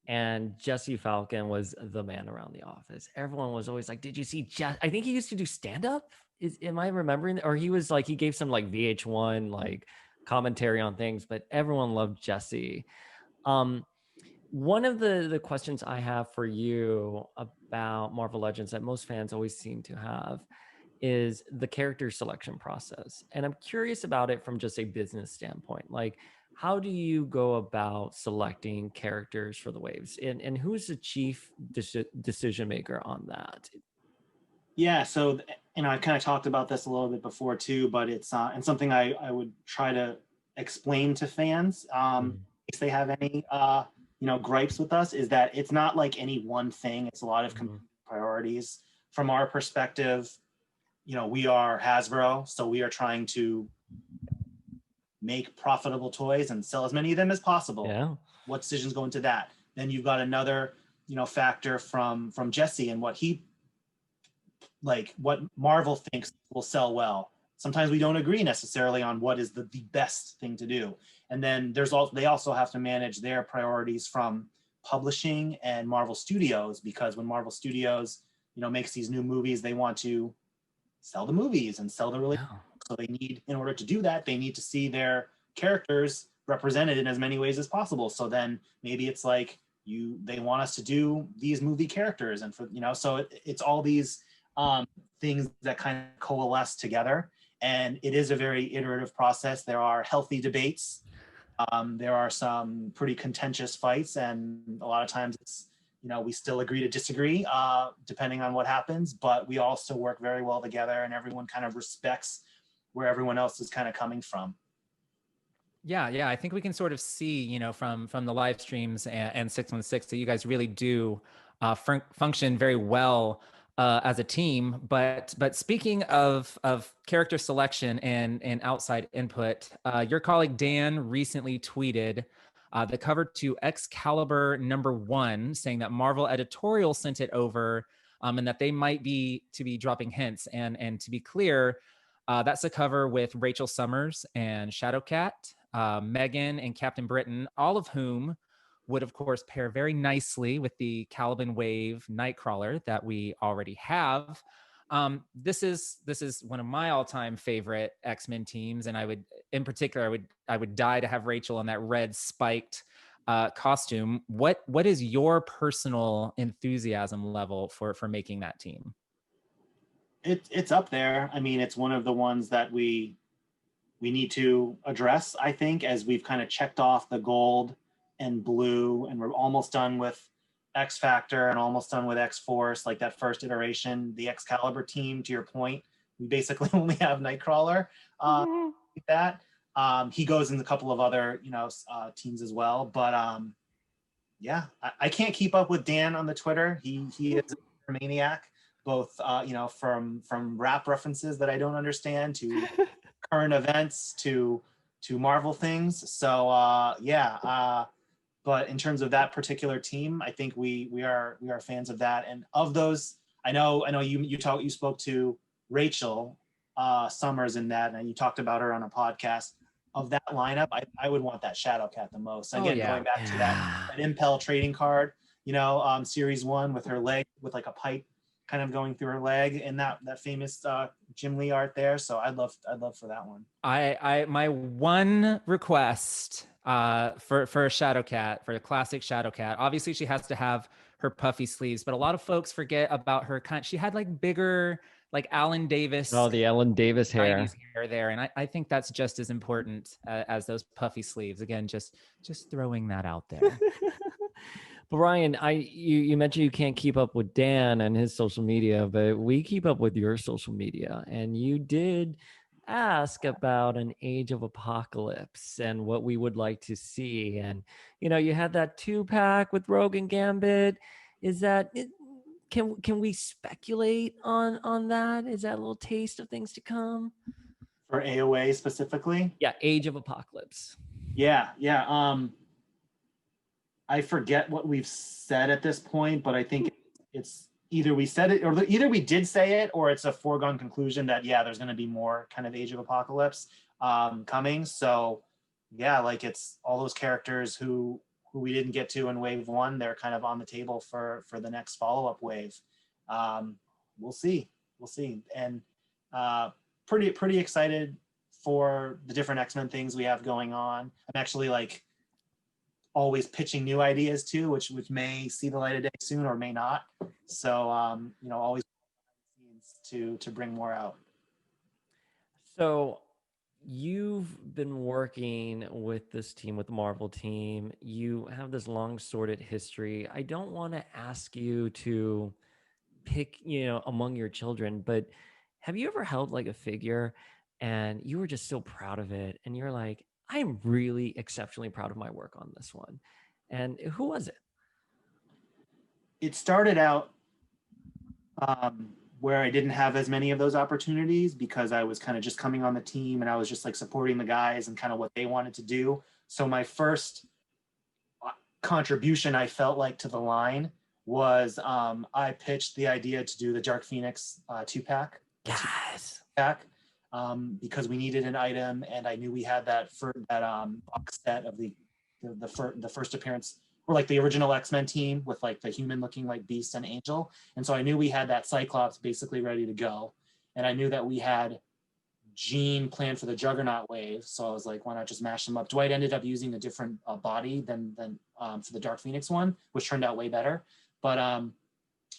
and Jesse Falcon was the man around the office. Everyone was always like, "Did you see Jess?" I think he used to do stand up. Am I remembering? Or he was like, he gave some like VH1 like commentary on things, but everyone loved Jesse. One of the questions I have for you about Marvel Legends that most fans always seem to have is the character selection process. And I'm curious about it from just a business standpoint. Like, how do you go about selecting characters for the waves? And who's the chief decision maker on that? Yeah, so I kind of talked about this a little bit before too, but it's and something I would try to explain to fans, in case they have any gripes with us, is that it's not like any one thing. It's a lot of priorities. From our perspective, we are Hasbro, so we are trying to make profitable toys and sell as many of them as possible. Yeah. What decisions go into that? Then you've got another, factor from Jesse and what Marvel thinks will sell well. Sometimes we don't agree necessarily on what is the best thing to do. And then they also have to manage their priorities from publishing and Marvel Studios, because when Marvel Studios, makes these new movies, they want to sell the movies and sell the release. So in order to do that, they need to see their characters represented in as many ways as possible. So then maybe it's like they want us to do these movie characters, and so it's all these things that kind of coalesce together. And it is a very iterative process. There are healthy debates. There are some pretty contentious fights, and a lot of times it's, we still agree to disagree, depending on what happens, but we all still work very well together, and everyone kind of respects where everyone else is kind of coming from. Yeah. I think we can sort of see, from the live streams and 616 that you guys really do function very well as a team. But speaking of character selection and outside input, your colleague Dan recently tweeted the cover to Excalibur #1, saying that Marvel Editorial sent it over, and that they might be dropping hints. And to be clear, that's a cover with Rachel Summers and Shadowcat, Megan and Captain Britain, all of whom would of course pair very nicely with the Caliban Wave Nightcrawler that we already have. This is one of my all-time favorite X-Men teams, and in particular, I would die to have Rachel on that red spiked costume. What is your personal enthusiasm level for making that team? It's up there. I mean, it's one of the ones that we need to address, I think, as we've kind of checked off the gold and blue, and we're almost done with X Factor and almost done with X Force, like that first iteration. The Excalibur team, to your point, we basically only have Nightcrawler. Like that. He goes in a couple of other, teams as well. But yeah, I can't keep up with Dan on the Twitter. He is a maniac, both from rap references that I don't understand to current events to Marvel things. So but in terms of that particular team, I think we are fans of that. And of those, I know you spoke to Rachel Summers in that, and you talked about her on a podcast. Of that lineup, I would want that Shadowcat the most. Again, going back to that Impel trading card, series 1 with her leg with like a pipe kind of going through her leg, and that famous Jim Lee art there. So I'd love for that one. My one request for a Shadowcat, for a classic Shadowcat, obviously she has to have her puffy sleeves, but a lot of folks forget about her she had like bigger, like Alan Davis. Oh, the Alan Davis hair there. And I think that's just as important as those puffy sleeves. Again, just throwing that out there. But Ryan, you mentioned you can't keep up with Dan and his social media, but we keep up with your social media, and you did ask about an Age of Apocalypse and what we would like to see. And you had that 2-pack with Rogue and Gambit. Is that can we speculate on that? Is that a little taste of things to come for AOA specifically? Yeah, Age of Apocalypse. Yeah. I forget what we've said at this point, but I think it's either we said it, or either we did say it, or it's a foregone conclusion that there's going to be more kind of Age of Apocalypse coming. So like it's all those characters who we didn't get to in wave 1. They're kind of on the table for the next follow-up wave. We'll see, and pretty excited for the different X-Men things we have going on. I'm actually like always pitching new ideas too, which may see the light of day soon or may not. So always to bring more out. So you've been working with this team, with the Marvel team. You have this long sordid history. I don't want to ask you to pick, among your children, but have you ever held like a figure and you were just so proud of it, and you're like, I'm really exceptionally proud of my work on this one? And who was it? It started out where I didn't have as many of those opportunities because I was kind of just coming on the team and I was just like supporting the guys and kind of what they wanted to do. So my first contribution, I felt like, to the line was I pitched the idea to do the Dark Phoenix 2-pack. Yes. Because we needed an item, and I knew we had that box set of the first appearance, or like the original X-Men team with like the human looking like Beast and Angel. And so I knew we had that Cyclops basically ready to go. And I knew that we had Jean planned for the Juggernaut wave. So I was like, why not just mash them up? Dwight ended up using a different body than for the Dark Phoenix one, which turned out way better. But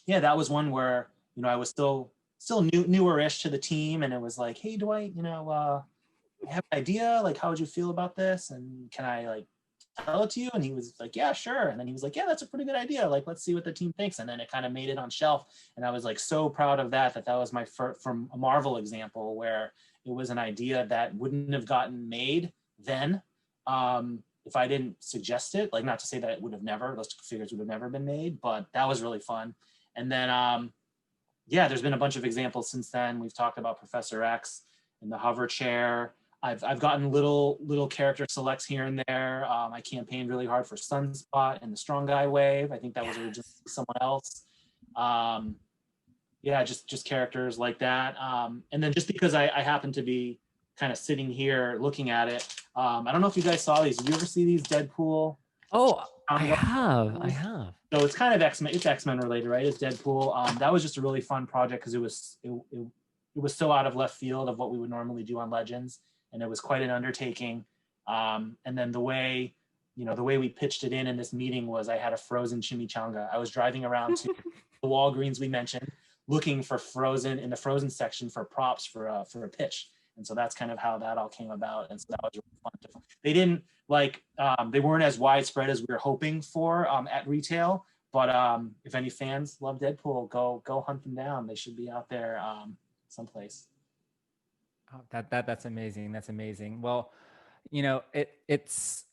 that was one where, I was still newer-ish to the team. And it was like, hey, Dwight, I have an idea. Like, how would you feel about this? And can I like tell it to you? And he was like, yeah, sure. And then he was like, yeah, that's a pretty good idea. Like, let's see what the team thinks. And then it kind of made it on shelf. And I was like, so proud of that was my first from a Marvel example where it was an idea that wouldn't have gotten made then. If I didn't suggest it, like, not to say that those figures would have never been made, but that was really fun. And then, there's been a bunch of examples since then. We've talked about Professor X and the hover chair. I've gotten little character selects here and there. I campaigned really hard for Sunspot and the Strong Guy wave. I think that was originally someone else. Just characters like that. And then just because I happen to be kind of sitting here looking at it, I don't know if you guys saw these. Did you ever see these Deadpool Oh, I Um, have. So it's kind of X-Men. It's X-Men related, right? It's Deadpool. That was just a really fun project because it was so out of left field of what we would normally do on Legends, and it was quite an undertaking. And then the way we pitched it in this meeting was I had a frozen chimichanga. I was driving around to the Walgreens we mentioned, looking for frozen in the frozen section for props for a pitch. And so that's kind of how that all came about. And so that was really fun. They didn't they weren't as widespread as we were hoping for at retail. But if any fans love Deadpool, go hunt them down. They should be out there someplace. Oh, that's amazing. That's amazing. Well, it's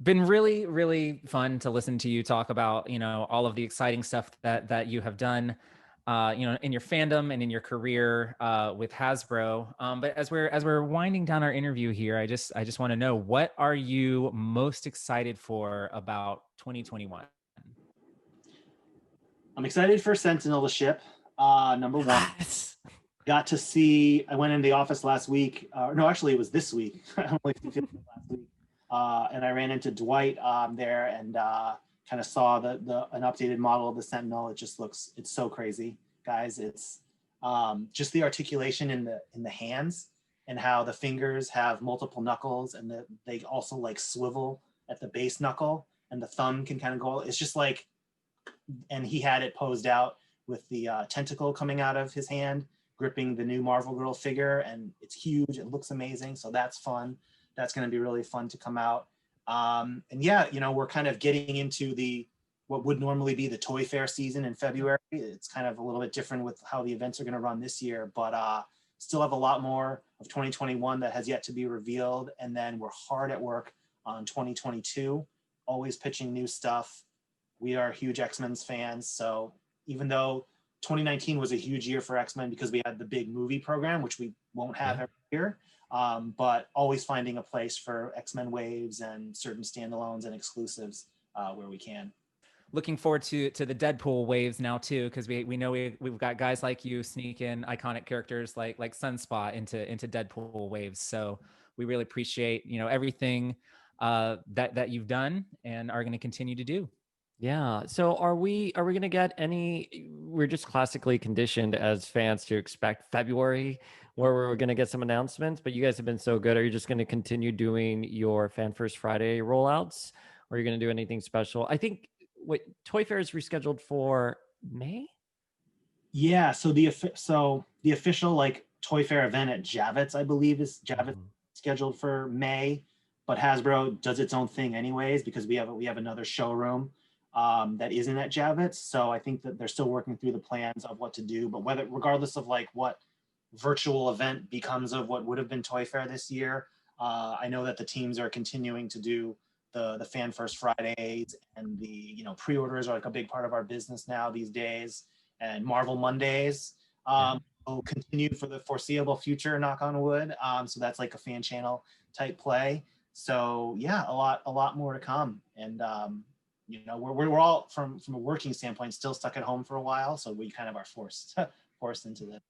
been really, really fun to listen to you talk about, all of the exciting stuff that you have done, in your fandom and in your career with Hasbro. But as we're winding down our interview here, I just want to know, what are you most excited for about 2021? I'm excited for Sentinel to ship. Number one. Yes. Got to see. I went in the office last week. No, actually, it was this week. I only filmed it last week, and I ran into Dwight there and kind of saw an updated model of the Sentinel. It's so crazy, guys. It's just the articulation in the hands and how the fingers have multiple knuckles and they also like swivel at the base knuckle and the thumb can kind of go. It's just like, and he had it posed out with the tentacle coming out of his hand, gripping the new Marvel Girl figure, and it's huge. It looks amazing. So that's fun. That's going to be really fun to come out. And yeah, we're kind of getting into what would normally be the Toy Fair season in February. It's kind of a little bit different with how the events are going to run this year, but still have a lot more of 2021 that has yet to be revealed. And then we're hard at work on 2022, always pitching new stuff. We are huge X-Men fans. So even though 2019 was a huge year for X-Men because we had the big movie program, which we won't have every year, but always finding a place for X-Men waves and certain standalones and exclusives where we can. Looking forward to the Deadpool waves now too, because we know we've got guys like you sneak in iconic characters like Sunspot into Deadpool waves. So we really appreciate everything that you've done and are going to continue to do. Yeah. So are we going to get we're just classically conditioned as fans to expect February where we're going to get some announcements, but you guys have been so good. Are you just going to continue doing your Fan First Friday rollouts, or are you going to do anything special? I think Toy Fair is rescheduled for May. Yeah. So the official like Toy Fair event at Javits, I believe, is scheduled for May, but Hasbro does its own thing anyways because we have another showroom that isn't at Javits. So I think that they're still working through the plans of what to do, but regardless of like what virtual event becomes of what would have been Toy Fair this year, I know that the teams are continuing to do the Fan First Fridays, and the pre-orders are like a big part of our business now these days, and Marvel Mondays will continue for the foreseeable future, knock on wood. So that's like a fan channel type play. So yeah, a lot more to come. And we're all from a working standpoint still stuck at home for a while, so we kind of are forced into this.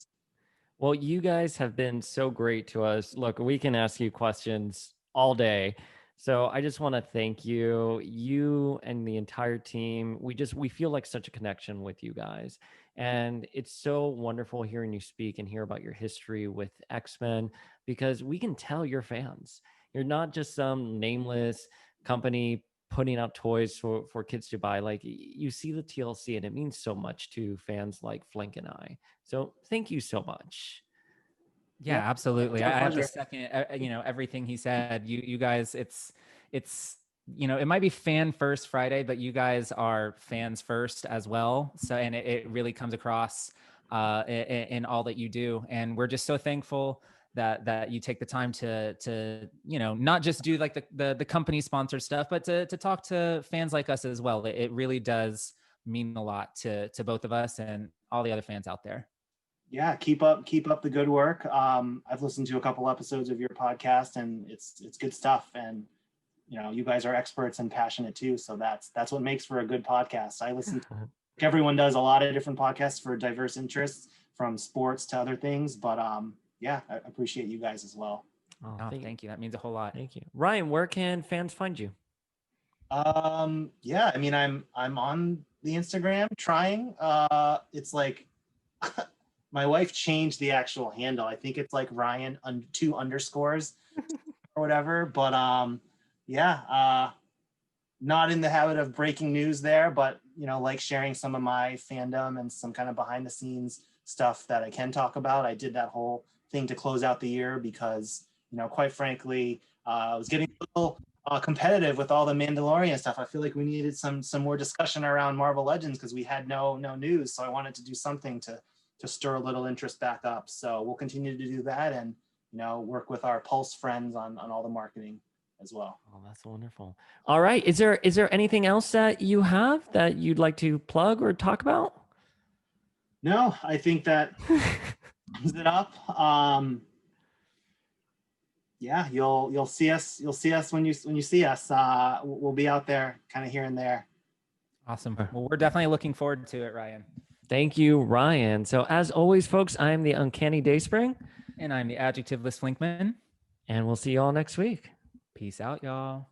Well, you guys have been so great to us. Look, we can ask you questions all day. So I just want to thank you and the entire team. We feel like such a connection with you guys. And it's so wonderful hearing you speak and hear about your history with X-Men, because we can tell you're fans. You're not just some nameless company putting out toys for kids to buy. Like, you see the TLC and it means so much to fans like Flink and I. So thank you so much. Yeah, absolutely. I have to second, everything he said. You guys, it's, it might be Fan First Friday, but you guys are fans first as well. So, and it really comes across in all that you do. And we're just so thankful that you take the time to not just do like the company sponsored stuff, but to talk to fans like us as well. It really does mean a lot to both of us and all the other fans out there. Yeah, keep up the good work. I've listened to a couple episodes of your podcast, and it's good stuff. And you guys are experts and passionate too, so that's what makes for a good podcast. I listen to, everyone does a lot of different podcasts for diverse interests, from sports to other things. But yeah, I appreciate you guys as well. Oh, thank you. That means a whole lot. Thank you, Ryan. Where can fans find you? Yeah, I mean, I'm on the Instagram trying. It's like my wife changed the actual handle. I think it's like Ryan two underscores or whatever. But yeah, not in the habit of breaking news there, but like sharing some of my fandom and some kind of behind the scenes stuff that I can talk about. I did that whole thing to close out the year because, quite frankly, I was getting a little competitive with all the Mandalorian stuff. I feel like we needed some more discussion around Marvel Legends because we had no news. So I wanted to do something to stir a little interest back up. So we'll continue to do that and work with our Pulse friends on all the marketing as well. Oh, that's wonderful. All right. Is there anything else that you have that you'd like to plug or talk about? No, I think that sums it up. Yeah, you'll see us. You'll see us when you see us. We'll be out there, kind of here and there. Awesome. Well, we're definitely looking forward to it, Ryan. Thank you, Ryan. So as always, folks, I'm the Uncanny Dayspring. And I'm the adjectiveless Flinkman. And we'll see you all next week. Peace out, y'all.